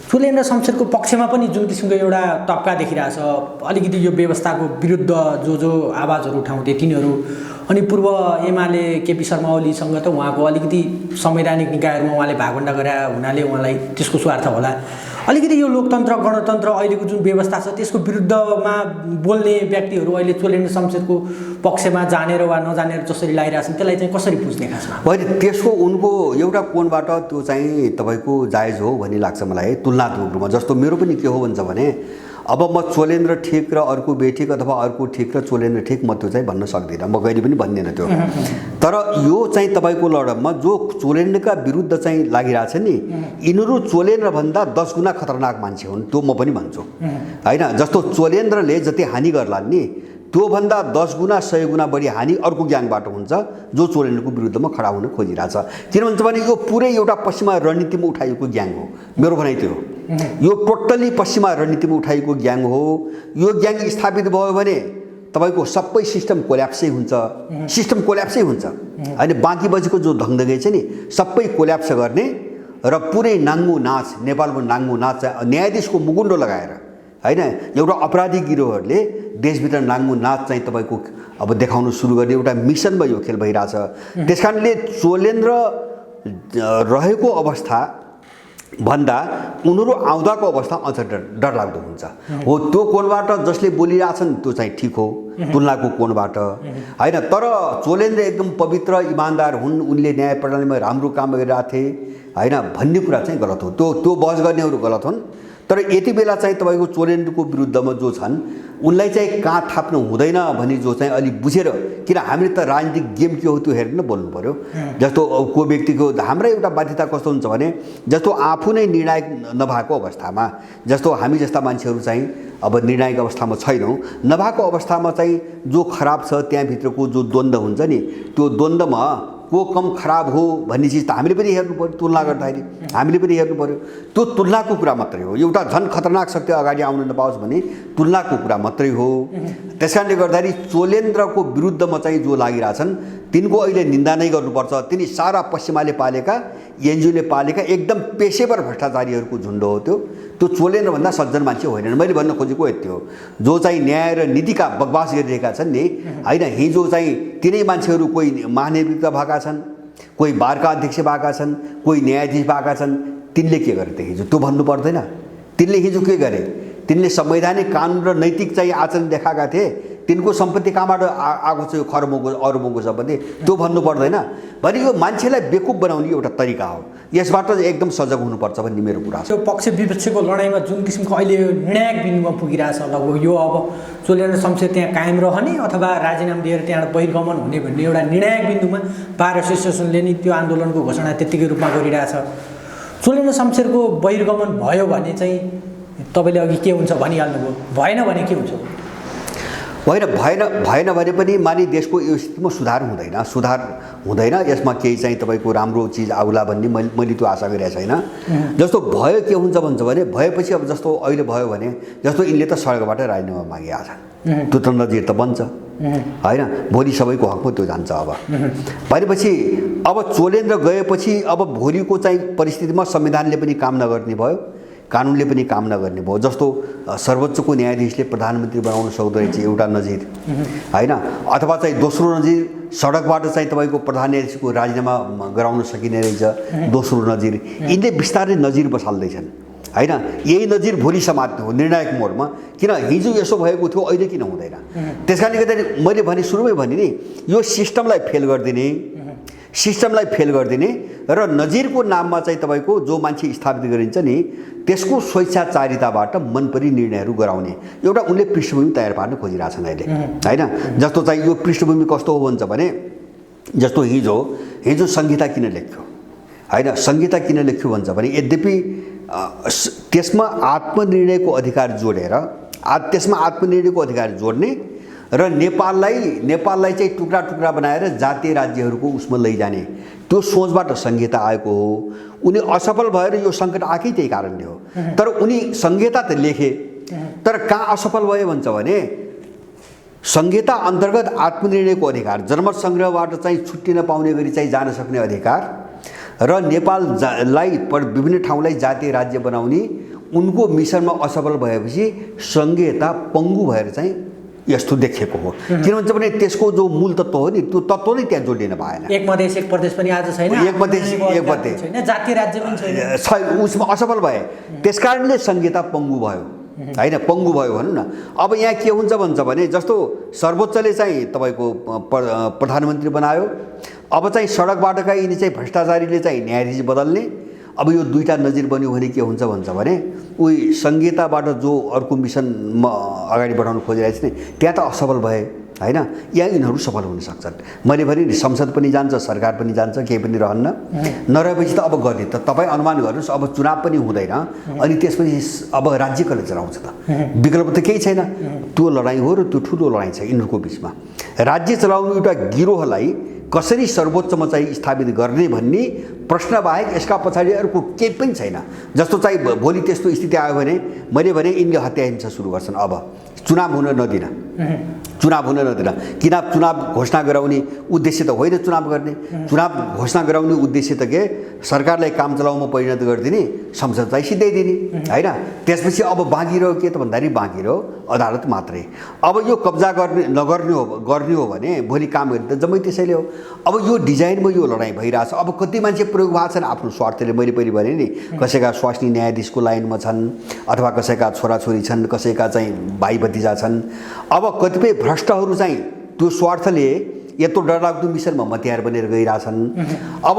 चोलेन्द्र शमशेरको पक्षमा पनि जुन किसिमको एउटा तब्का देखिरहेछ, अलिकति यो व्यवस्थाको विरुद्ध जो आवाजहरू उठाउँथे तिनीहरू, अनि पूर्व एमाले केपी शर्मा ओलीसँग त उहाँको अलिकति संवैधानिक निकायहरूमा उहाँले भागभण्डा गरे हुनाले उहाँलाई त्यसको स्वार्थ होला, अलिकति यो लोकतन्त्र गणतन्त्र अहिलेको जुन व्यवस्था छ त्यसको विरुद्धमा बोल्ने व्यक्तिहरू अहिले चोलेन्द्र शमशेरको पक्षमा जानेर वा नजानेर जसरी लागिरहेछन् त्यसलाई चाहिँ कसरी बुझ्ने खासमा? होइन, त्यसको उनको एउटा कोणबाट त्यो चाहिँ तपाईँको जायज हो भन्ने लाग्छ मलाई तुलनात्मक रूपमा। जस्तो मेरो पनि के हो भन्छ भने अब म चोलेन्द्र ठिक र अर्को बेठिक अथवा अर्को ठिक र चोलेन्द्र ठिक म त्यो चाहिँ भन्न सक्दिनँ, म कहिले पनि भन्दिनँ त्यो। तर यो चाहिँ तपाईँको लडममा जो चोलेन्द्रका विरुद्ध चाहिँ लागिरहेछ नि, यिनीहरू चोलेन्द्रभन्दा 10 गुणा खतरनाक मान्छे हुन्, त्यो म पनि भन्छु हैन। जस्तो चोलेन्द्रले जति हानि गर्लान् नि त्योभन्दा 10 गुणा 100 गुणा बढी हानि अर्को ग्याङबाट हुन्छ जो चोलेन्द्रको विरुद्धमा खडा हुन खोजिरहेछ। किन भन्छ भने यो पुरै एउटा पश्चिमा रणनीतिमा उठाइएको ग्याङ हो, मेरो भनाइ त्यो हो यो टोटल्ली पश्चिमा रणनीतिमा उठाइएको ग्याङ हो। यो ग्याङ स्थापित भयो भने तपाईँको सबै सिस्टम कोल्याप्सै हुन्छ, सिस्टम कोल्याप्सै हुन्छ। होइन बाँकी बजेको जो धङधङै छ नि सबै कोल्याप्स गर्ने र पुरै नाङ्गो नाच, नेपालको नाङ्गो नाच न्यायाधीशको मुकुन्डो लगाएर होइन एउटा अपराधी गिरोहहरूले देशभित्र नाङ्गो नाच चाहिँ तपाईँको अब देखाउन सुरु गर्ने एउटा मिसनमा यो खेल भइरहेछ। त्यस कारणले चोलेन्द्र रहेको अवस्था भन्दा उनीहरू आउँदाको अवस्था अझ डरलाग्दो हुन्छ। हो त्यो कोणबाट जसले बोलिरहेछन् त्यो चाहिँ ठिक हो तुलनाको कोणबाट होइन। तर चोलेन्द्र एकदम पवित्र इमान्दार हुन्, उनले न्याय प्रणालीमा राम्रो काम गरिरहेको थिए होइन भन्ने कुरा चाहिँ गलत हो। त्यो बहस गर्नेहरू गलत हुन्। तर यति बेला चाहिँ तपाईँको चोलेन्द्रको विरुद्धमा जो छन् उनलाई चाहिँ कहाँ थाप्नु हुँदैन भन्ने जो चाहिँ अलिक बुझेर, किन हामीले त राजनीतिक गेम के हो त्यो हेरेर नै बोल्नु पऱ्यो। जस्तो को व्यक्तिको हाम्रो एउटा बाध्यता कस्तो हुन्छ भने जस्तो आफू नै निर्णायक नभएको अवस्थामा, जस्तो हामी जस्ता मान्छेहरू चाहिँ अब निर्णायक अवस्थामा छैनौँ, नभएको अवस्थामा चाहिँ जो खराब छ त्यहाँभित्रको जो द्वन्द्व हुन्छ नि त्यो द्वन्द्वमा को कम खराब हो भन्ने चिज त हामीले पनि हेर्नु पऱ्यो। तुलना गर्दाखेरि हामीले पनि हेर्नु पऱ्यो। त्यो तुलनाको कुरा मात्रै हो। एउटा झन् खतरनाक शक्ति अगाडि आउन नपाओस् भन्ने तुलनाको कुरा मात्रै हो। त्यस कारणले गर्दाखेरि चोलेन्द्रको विरुद्धमा चाहिँ जो लागिरहेछन् तिनको अहिले निन्दा नै गर्नुपर्छ। तिनी सारा पश्चिमाले पालेका एनजिओले पालेका एकदम पेशेवर भ्रष्टाचारीहरूको झुन्ड हो त्यो। त्यो चोलेन्द्रभन्दा सज्जन मान्छे होइनन्। मैले भन्न खोजेको यति हो। जो चाहिँ न्याय र नीतिका बकवास गरिरहेका छन् नि होइन, हिजो चाहिँ तिनै मान्छेहरू कोही महानिर्वाचित भएका छन्, कोही बारका अध्यक्ष भएका छन्, कोही न्यायाधीश भएका छन्। तिनले के गरे त हिजो त्यो भन्नु पर्दैन। तिनले हिजो के गरे? तिनले संवैधानिक कानुन र नैतिक चाहिँ आचरण देखाएका थिए। तिनको सम्पत्ति कहाँबाट आएको छ, यो खरबौँको अरबौँको सम्पत्ति, त्यो भन्नु पर्दैन। भने यो मान्छेलाई बेकुफ बनाउने एउटा तरिका हो। यसबाट एकदम सजग हुनुपर्छ भन्ने मेरो कुरा छ। त्यो पक्ष विपक्षको लडाइँमा जुन किसिमको अहिले निर्णायक बिन्दुमा पुगिरहेछ लगभग यो अब चोलेन्द्र शमशेर त्यहाँ कायम रहने अथवा राजीनामा दिएर त्यहाँबाट बहिर्गमन हुने भन्ने एउटा निर्णायक बिन्दुमा बार एसोसिएसनले नि त्यो आन्दोलनको घोषणा त्यत्तिकै रूपमा गरिरहेछ। चोलेन्द्र शमशेरको बहिर्गमन भयो भने चाहिँ तपाईँले अघि के हुन्छ भनिहाल्नुभयो, भएन भने के हुन्छ? होइन भएन भने पनि मानि देशको यो स्थितिमा सुधार हुँदैन। यसमा केही चाहिँ तपाईँको राम्रो चिज आउला भन्ने मैले त्यो आशा गरिरहेको छैन। जस्तो भयो के हुन्छ भन्छ भने भएपछि अब जस्तो अहिले भयो भने जस्तो यिनले त सडकबाट राजीनामा मागिरहेका छन्, त्यो त नजिर त बन्छ होइन। भोलि सबैको हकमा त्यो जान्छ। अब भनेपछि अब चोलेन्द्र गएपछि अब भोलिको चाहिँ परिस्थितिमा संविधानले पनि काम नगर्ने भयो, कानुनले पनि काम नगर्ने भयो। जस्तो सर्वोच्चको न्यायाधीशले प्रधानमन्त्री बनाउन सक्दो रहेछ एउटा नजिर होइन, अथवा चाहिँ दोस्रो नजिर सडकबाट चाहिँ तपाईँको प्रधान न्यायाधीशको राजीनामा गराउन सकिने रहेछ दोस्रो नजिर। यिनले बिस्तारै नजिर बसाल्दैछन् होइन। यही नजिर भोलि समात्ने हो निर्णायक मोडमा। किन हिजो यसो भएको थियो अहिले किन हुँदैन? त्यस कारणले गर्दाखेरि मैले भने सुरुमै भने नि यो सिस्टमलाई फेल गरिदिने र नजिरको नाममा चाहिँ तपाईँको जो मान्छे स्थापित गरिन्छ नि त्यसको स्वेच्छाचारिताबाट मनपरी निर्णयहरू गराउने एउटा उनले पृष्ठभूमि तयार पार्न खोजिरहेछन् अहिले होइन। जस्तो चाहिँ यो पृष्ठभूमि कस्तो हो भन्छ भने जस्तो हिजो संहिता किन लेख्यो होइन, संहिता किन लेख्यो भन्छ भने यद्यपि त्यसमा आत्मनिर्णयको अधिकार जोड्ने र नेपाललाई चाहिँ टुक्रा टुक्रा बनाएर जातीय राज्यहरूको उसमा लैजाने त्यो सोचबाट संहिता आएको हो। उनी असफल भएर यो सङ्कट आएकै त्यही कारणले हो। तर उनी संहिता त लेखे, तर कहाँ असफल भयो भन्छ भने संहिता अन्तर्गत आत्मनिर्णयको अधिकार, जनमत सङ्ग्रहबाट चाहिँ छुट्टिन पाउने गरी चाहिँ जान सक्ने अधिकार र नेपाललाई विभिन्न ठाउँलाई जातीय राज्य बनाउने उनको मिसनमा असफल भएपछि संहिता पङ्गु भएर चाहिँ यस्तो देखिएको हो। किन भन्छ भने त्यसको जो मूल तत्त्व हो नि त्यो तत्त्व नै त्यहाँ जोडिन भएन। एक मधेस एक प्रदेश पनि आज छैन, एक प्रदेश छैन, जातीय राज्य पनि छैन, उसमा असफल भए। त्यसकारणले संहिता पङ्गु भयो होइन, पङ्गु भयो भनौँ न। अब यहाँ के हुन्छ भन्छ भने जस्तो सर्वोच्चले चाहिँ तपाईँको प्रधानमन्त्री बनायो, अब चाहिँ सडकबाटका यिनी चाहिँ भ्रष्टाचारीले चाहिँ न्यायाधीश बदल्ने। अब यो दुईटा नजिर बन्यो भने के हुन्छ भन्छ भने उही संहिताबाट जो अर्को मिसनमा अगाडि बढाउन खोजिरहेछ नि त्यहाँ त असफल भए होइन, यहाँ यिनीहरू सफल हुन सक्छन्। मैले भने नि संसद पनि जान्छ, सरकार पनि जान्छ, केही पनि रहन्न। नरहेपछि त अब गर्ने त तपाईँ अनुमान गर्नुहोस् अब चुनाव पनि हुँदैन अनि त्यसपछि अब राज्य कसले चलाउँछ त? विकल्प त केही छैन। त्यो लडाइँ हो र त्यो ठुलो लडाइँ छ यिनीहरूको बिचमा। राज्य चलाउनु एउटा गिरोहलाई कसरी सर्वोच्चमा चाहिँ स्थापित गर्ने भन्ने प्रश्न बाहेक यसका पछाडि अर्को केही पनि छैन। जस्तो चाहिँ भोलि त्यस्तो स्थिति आयो भने मैले भने यिनले हत्या हिंसा सुरु गर्छन्। अब चुनाव हुन नदिन, किन चुनाव घोषणा गराउने उद्देश्य त होइन चुनाव गर्ने। चुनाव घोषणा गराउने उद्देश्य त के सरकारलाई काम चलाउमा परिणत गरिदिने, संसद चाहिँ सिधाइदिने होइन। त्यसपछि अब बाँकी रह्यो के त भन्दाखेरि बाँकी रह्यो अदालत मात्रै। अब यो कब्जा गर्ने हो भने भोलि काम गर्ने त जम्मै त्यसैले हो। अब यो डिजाइनमा यो लडाइँ भइरहेछ। अब कति मान्छे प्रयोग भएको छन् आफ्नो स्वार्थले। मैले पहिले भने नि कसैका स्वास्नी न्यायाधीशको लाइनमा छन् अथवा कसैका छोराछोरी छन्, कसैका चाहिँ भाइ भतिजा छन्। अब कतिपय भ्रष्टहरू चाहिँ त्यो स्वार्थले यत्रो डरलाग्दो मिसनमा मतियार बनेर गइरहेछन्। अब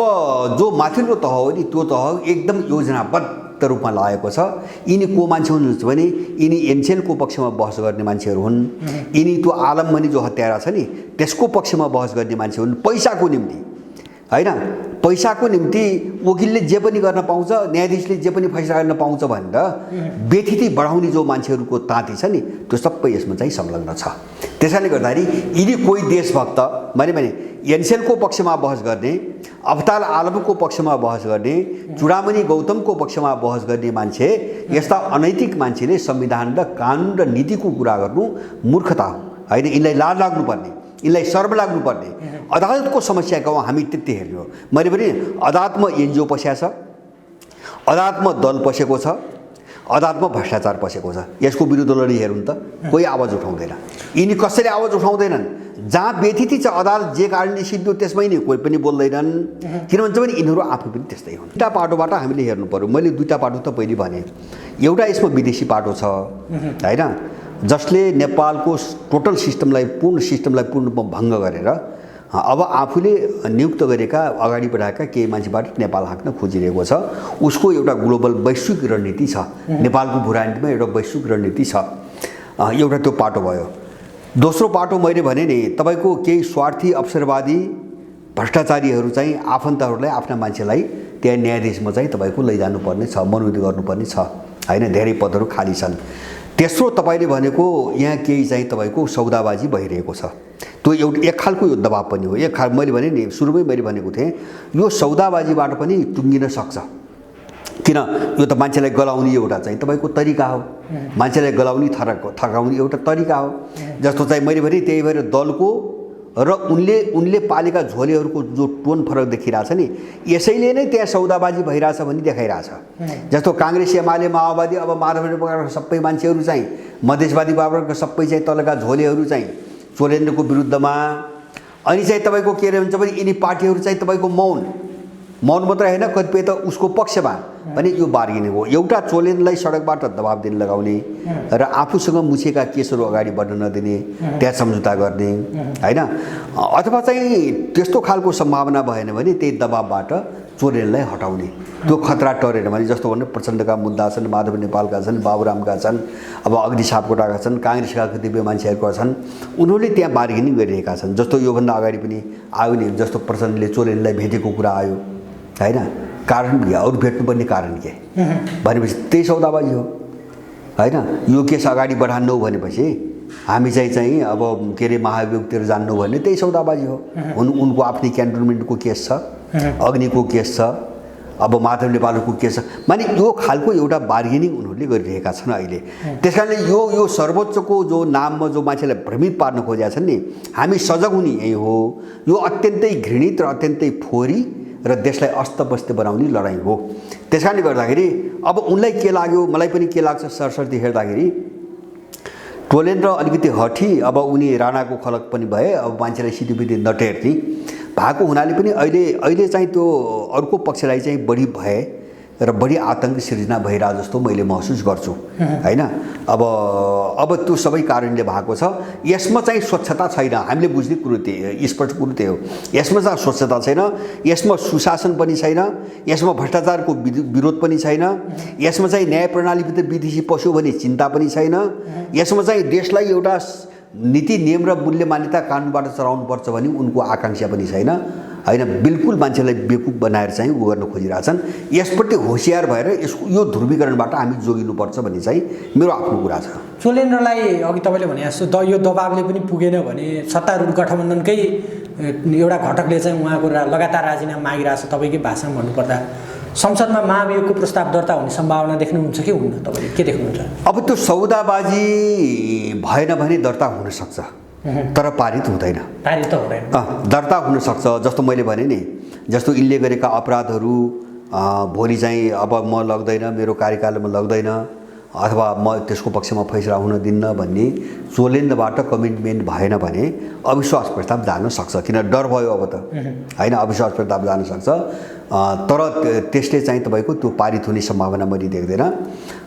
जो माथिल्लो तह हो नि त्यो तह एकदम योजनाबद्ध रूपमा लागेको छ। यिनी को मान्छे हुनुहुन्छ भने यिनी एनसेलको पक्षमा बहस गर्ने मान्छेहरू हुन्। यिनी त्यो आलममनी जो हत्यारा छ नि त्यसको पक्षमा बहस गर्ने मान्छे हुन् पैसाको निम्ति होइन। पैसाको निम्ति वकिलले जे पनि गर्न पाउँछ, न्यायाधीशले जे पनि फैसला गर्न पाउँछ भनेर बेथिति बढाउने जो मान्छेहरूको ताती छ नि त्यो सबै यसमा चाहिँ संलग्न छ। त्यसैले गर्दाखेरि यिनी कोही देशभक्त मैले भने एनसेलको पक्षमा बहस गर्ने, अफ्ताल आलमको पक्षमा बहस गर्ने, चुडामणि गौतमको पक्षमा बहस गर्ने मान्छे, यस्ता अनैतिक मान्छेले संविधान र कानुन र नीतिको कुरा गर्नु मूर्खता हो होइन। यिनलाई लाज लाग्नुपर्ने, यिनलाई शर्म लाग्नुपर्ने। अदालतको समस्याको हामी त्यति हेर्ने हो। मैले पनि अदालतमा एनजिओ पसेको छ, अदालतमा दल पसेको छ, अदालतमा भ्रष्टाचार पसेको छ। यसको विरुद्ध लडी हेर्नु त कोही आवाज उठाउँदैन। यिनी कसैले आवाज उठाउँदैनन्। जहाँ व्यथिति छ अदालत जे कारणले सिद्धो त्यसमै नि कोही पनि बोल्दैनन्। किन भन्छ भने यिनीहरू आफै पनि त्यस्तै हुन्। दुईवटा पाटोबाट हामीले हेर्नु पर्यो। मैले दुईवटा पाटो त पहिले भने। एउटा यसमा विदेशी पाटो छ होइन, जसले नेपालको टोटल सिस्टमलाई पूर्ण रूपमा भङ्ग गरेर अब आफूले नियुक्त गरेका अगाडि बढाएका केही मान्छेबाट नेपाल हाँक्न खोजिरहेको छ। उसको एउटा ग्लोबल वैश्विक रणनीति छ। नेपालको भूराजनीतिमा एउटा वैश्विक रणनीति छ। एउटा त्यो पाटो भयो। दोस्रो पाटो मैले भने नि तपाईँको केही स्वार्थी अवसरवादी भ्रष्टाचारीहरू चाहिँ आफन्तहरूलाई आफ्ना मान्छेलाई त्यहाँ न्यायाधीशमा चाहिँ तपाईँको लैजानुपर्ने छ, मनोनित गर्नुपर्ने छ होइन। धेरै पदहरू खाली छन्। तेस्रो तपाईँले भनेको यहाँ केही चाहिँ तपाईँको सौदाबाजी भइरहेको छ। त्यो एउटा एक खालको यो दबाब पनि हो। एक खाल मैले भने नि सुरुमै मैले भनेको थिएँ यो सौदाबाजीबाट पनि टुङ्गिन सक्छ। किन यो त मान्छेलाई गलाउने एउटा चाहिँ तपाईँको तरिका हो। मान्छेलाई गलाउने थकाउने एउटा तरिका हो। जस्तो चाहिँ मैले भने त्यही भएर दलको र उनले पालेका झोलेहरूको जो टोन फरक देखिरहेछ नि यसैले नै त्यहाँ सौदाबाजी भइरहेछ भन्ने देखाइरहेछ। जस्तो काङ्ग्रेस एमाले माओवादी अब माधवका सबै मान्छेहरू चाहिँ मधेसवादी बाबरका सबै चाहिँ तलका झोलेहरू चाहिँ चोलेन्द्रको विरुद्धमा। अनि चाहिँ तपाईँको के अरे भन्छ भने यिनी पार्टीहरू चाहिँ तपाईँको मौन मात्र होइन कतिपय त उसको पक्षमा भने यो बार्गेनिङ हो। एउटा चोलेन्द्रलाई सडकबाट दबाब दिन लगाउने र आफूसँग मुछेका केसहरू अगाडि बढ्न नदिने, त्यहाँ सम्झौता गर्ने होइन। अथवा चाहिँ त्यस्तो खालको सम्भावना भएन भने त्यही दबाबबाट चोलेन्द्रलाई हटाउने त्यो खतरा टरेन भने जस्तो भने प्रचण्डका मुद्दा छन्, माधव नेपालका छन्, बाबुरामका छन्, अब अग्नि सापकोटाका छन्, काङ्ग्रेसका कतिपय मान्छेहरूका छन्। उनीहरूले त्यहाँ बार्गेनिङ गरिरहेका छन्। जस्तो योभन्दा अगाडि पनि आयो नि जस्तो प्रचण्डले चोलेन्द्रलाई भेटेको कुरा आयो होइन। कारण के अरू भेट्नुपर्ने कारण के भनेपछि त्यही सौदाबाजी हो होइन। यो केस अगाडि बढान्नु भनेपछि हामी चाहिँ अब के अरे महाभियोगतिर जान्नु भने त्यही सौदाबाजी हो। उनको आफ्नै क्यान्टोनमेन्टको केस छ, अग्निको केस छ, अब माधव नेपालको केस छ। माने यो खालको एउटा बार्गेनिङ उनीहरूले गरिरहेका छन् अहिले। त्यस कारणले यो सर्वोच्चको जो नाममा जो मान्छेलाई भ्रमित पार्न खोजेका छन् नि हामी सजग हुने यही हो। यो अत्यन्तै घृणित र अत्यन्तै फोहोरी र देशलाई अस्तव्यस्त बनाउने लडाइँ हो। त्यस कारणले गर्दाखेरि अब उनलाई के लाग्यो मलाई पनि के लाग्छ सरसर्ती हेर्दाखेरि टोलेन्द्र अलिकति हठी। अब उनी राणाको खलक पनि भए। अब मान्छेलाई सिधीपिधी नटेर्ने भएको हुनाले पनि अहिले चाहिँ त्यो अर्को पक्षलाई चाहिँ बढी भए र बढी आतंक सिर्जना भइरहेको जस्तो मैले महसुस गर्छु होइन। अब त्यो सबै कारणले भएको छ। यसमा चाहिँ स्वच्छता छैन। हामीले बुझ्ने कुरो त्यही स्पष्ट कुरो त्यही हो। यसमा चाहिँ स्वच्छता छैन, यसमा सुशासन पनि छैन, यसमा भ्रष्टाचारको विरोध पनि छैन, यसमा चाहिँ न्याय प्रणालीभित्र विदेशी पस्यो भने चिन्ता पनि छैन, यसमा चाहिँ देशलाई एउटा नीति नियम र मूल्य मान्यता कानुनबाट चलाउनुपर्छ भने उनको आकाङ्क्षा पनि छैन होइन। बिल्कुल मान्छेलाई बेकुफ बनाएर चाहिँ उ गर्न खोजिरहेछन्। यसप्रति होसियार भएर यो ध्रुवीकरणबाट हामी जोगिनुपर्छ भन्ने चाहिँ मेरो आफ्नो कुरा छ। चोलेन्द्रलाई अघि तपाईँले भने जस्तो यो दबावले पनि पुगेन भने सत्तारूढ गठबन्धनकै एउटा घटकले चाहिँ उहाँको लगातार राजीनामा मागिरहेको छ तपाईँकै भाषामा भन्नुपर्दा संसदमा महाभियोगको प्रस्ताव दर्ता हुने सम्भावना देख्नुहुन्छ कि हुन्न, तपाईँले के देख्नुहुन्छ? अब त्यो सौदाबाजी भएन भने दर्ता हुनसक्छ, तर पारित हुँदैन। पारित त हुँदैन। दर्ता हुनसक्छ। जस्तो मैले भने नि, जस्तो यिनले गरेका अपराधहरू भोलि चाहिँ अब म लग्दैन, मेरो कार्यकालमा लग्दैन, अथवा म त्यसको पक्षमा फैसला हुन दिन्न भन्ने चोलेन्द्रबाट कमिटमेन्ट भएन भने अविश्वास प्रस्ताव जान सक्छ। किन डर भयो अब त होइन, अविश्वास प्रस्ताव जान सक्छ। तर त्यसले चाहिँ तपाईँको त्यो पारित हुने सम्भावना मैले देख्दैन।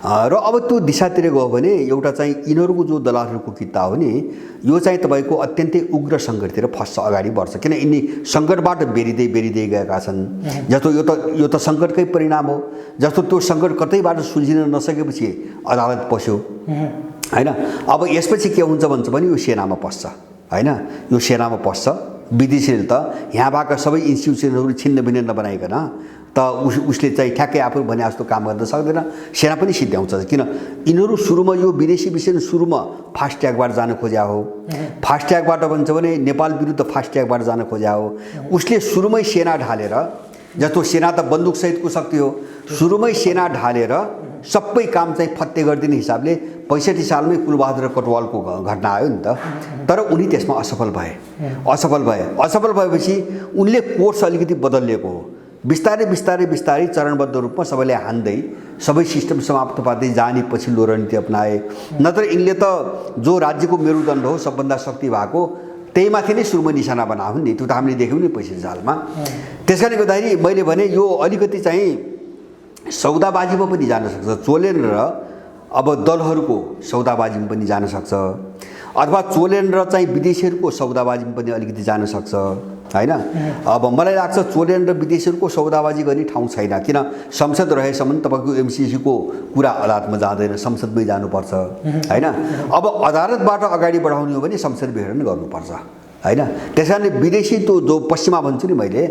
र अब त्यो दिशातिर गयो भने एउटा चाहिँ यिनीहरूको जो दलालहरूको किता हो नि, यो चाहिँ तपाईँको अत्यन्तै उग्र सङ्कटतिर फस्छ, अगाडि बढ्छ। किन यिनी सङ्कटबाट बेरिँदै गएका छन्। जस्तो यो त सङ्कटकै परिणाम हो। जस्तो त्यो सङ्कट कतैबाट सुल्झिन नसकेपछि अदालत पस्यो होइन। अब यसपछि के हुन्छ भन्छ भने यो सेनामा पस्छ होइन, यो सेनामा पस्छ। विदेशीले त यहाँ भएका सबै इन्स्टिट्युसनहरू छिन्न भिन्न नबनाइकन त उसले चाहिँ ठ्याक्कै आफू भने जस्तो काम गर्न सक्दैन, सेना पनि सिद्ध्याउँछ। किन यिनीहरू सुरुमा यो विदेशी विषय सुरुमा फास्ट ट्र्याकबाट जान खोज्या हो। फास्ट ट्र्याकबाट भन्छ भने नेपाल विरुद्ध फास्ट ट्र्याकबाट जान खोज्या हो। उसले सुरुमै सेना ढालेर, जस्तो सेना त बन्दुकसहितको शक्ति हो, सुरुमै सेना ढालेर सबै काम चाहिँ फत्ते गरिदिने हिसाबले 65 सालमै कुलबहादुर कटवालको घटना आयो नि त। तर उनी त्यसमा असफल भए भएपछि उनले कोर्स अलिकति बदलिएको हो। बिस्तारै चरणबद्ध रूपमा सबैले हान्दै सबै सिस्टम समाप्त पार्दै जाने पछिल्लो रणनीति अपनाए। नत्र यिनले त जो राज्यको मेरुदण्ड हो, सबभन्दा शक्ति भएको, त्यही माथि नै सुरुमा निशाना बनायो नि। त्यो त हामीले देख्यौँ नि 65 सालमा। त्यसकारणले गर्दाखेरि मैले भने यो अलिकति चाहिँ सौदाबाजीमा पनि जान सक्छ। चोलेन्द्र र अब दलहरूको सौदाबाजीमा पनि जान सक्छ, अथवा चोलेन्द्र र चाहिँ विदेशीहरूको सौदाबाजीमा पनि अलिकति जान सक्छ होइन। अब मलाई लाग्छ चोलेन्द्र र विदेशीहरूको सौदाबाजी गर्ने ठाउँ छैन। किन संसद रहेसम्म तपाईँको एमसिसीको कुरा अदालतमा जाँदैन, संसदमै जानुपर्छ होइन। अब अदालतबाट अगाडि बढाउने हो भने संसद विघटन गर्नुपर्छ होइन। त्यस कारणले विदेशी त्यो जो पश्चिमा भन्छु नि मैले,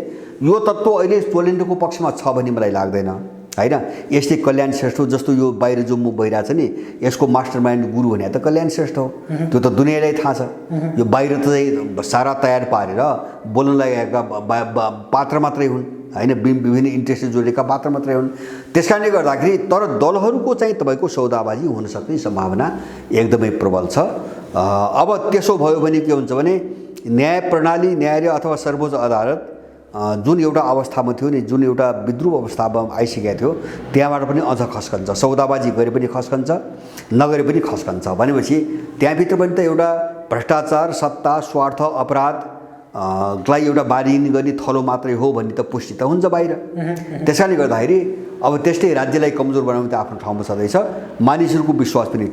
यो तत्त्व अहिले चोलेन्द्रको पक्षमा छ भन्ने मलाई लाग्दैन होइन। यसले कल्याण श्रेष्ठ हो, जस्तो यो बाहिर जो मुभ भइरहेछ नि, यसको मास्टर माइन्ड गुरु भने त कल्याण श्रेष्ठ हो। त्यो त दुनियाँलाई थाहा छ। यो बाहिर त चाहिँ सारा तयार पारेर बोल्न लागेका पात्र मात्रै हुन् होइन, विभिन्न इन्ट्रेस्ट जोडिएका पात्र मात्रै हुन्। त्यस कारणले गर्दाखेरि तर दलहरूको चाहिँ तपाईँको सौदाबाजी हुन सक्ने सम्भावना एकदमै प्रबल छ। अब त्यसो भयो भने के हुन्छ भने न्याय प्रणाली, न्यायालय अथवा सर्वोच्च अदालत जुन एउटा अवस्थामा थियो नि, जुन एउटा विद्रूप अवस्थामा आइसकेको थियो, त्यहाँबाट पनि अझ खस्कन्छ। सौदाबाजी गरे पनि खस्कन्छ, नगरे पनि खस्कन्छ भनेपछि त्यहाँभित्र पनि त एउटा भ्रष्टाचार, सत्ता, स्वार्थ, अपराधलाई एउटा बारिने गर्ने थलो मात्रै हो भन्ने त पुष्टि त हुन्छ बाहिर। त्यसैले गर्दाखेरि अब त्यसले राज्यलाई कमजोर बनाउने त आफ्नो ठाउँमा छँदैछ। मानिसहरूको विश्वास पनि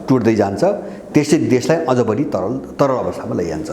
टुट्दै जान्छ। त्यसले देशलाई अझ बढी तरल अवस्थामा लैजान्छ।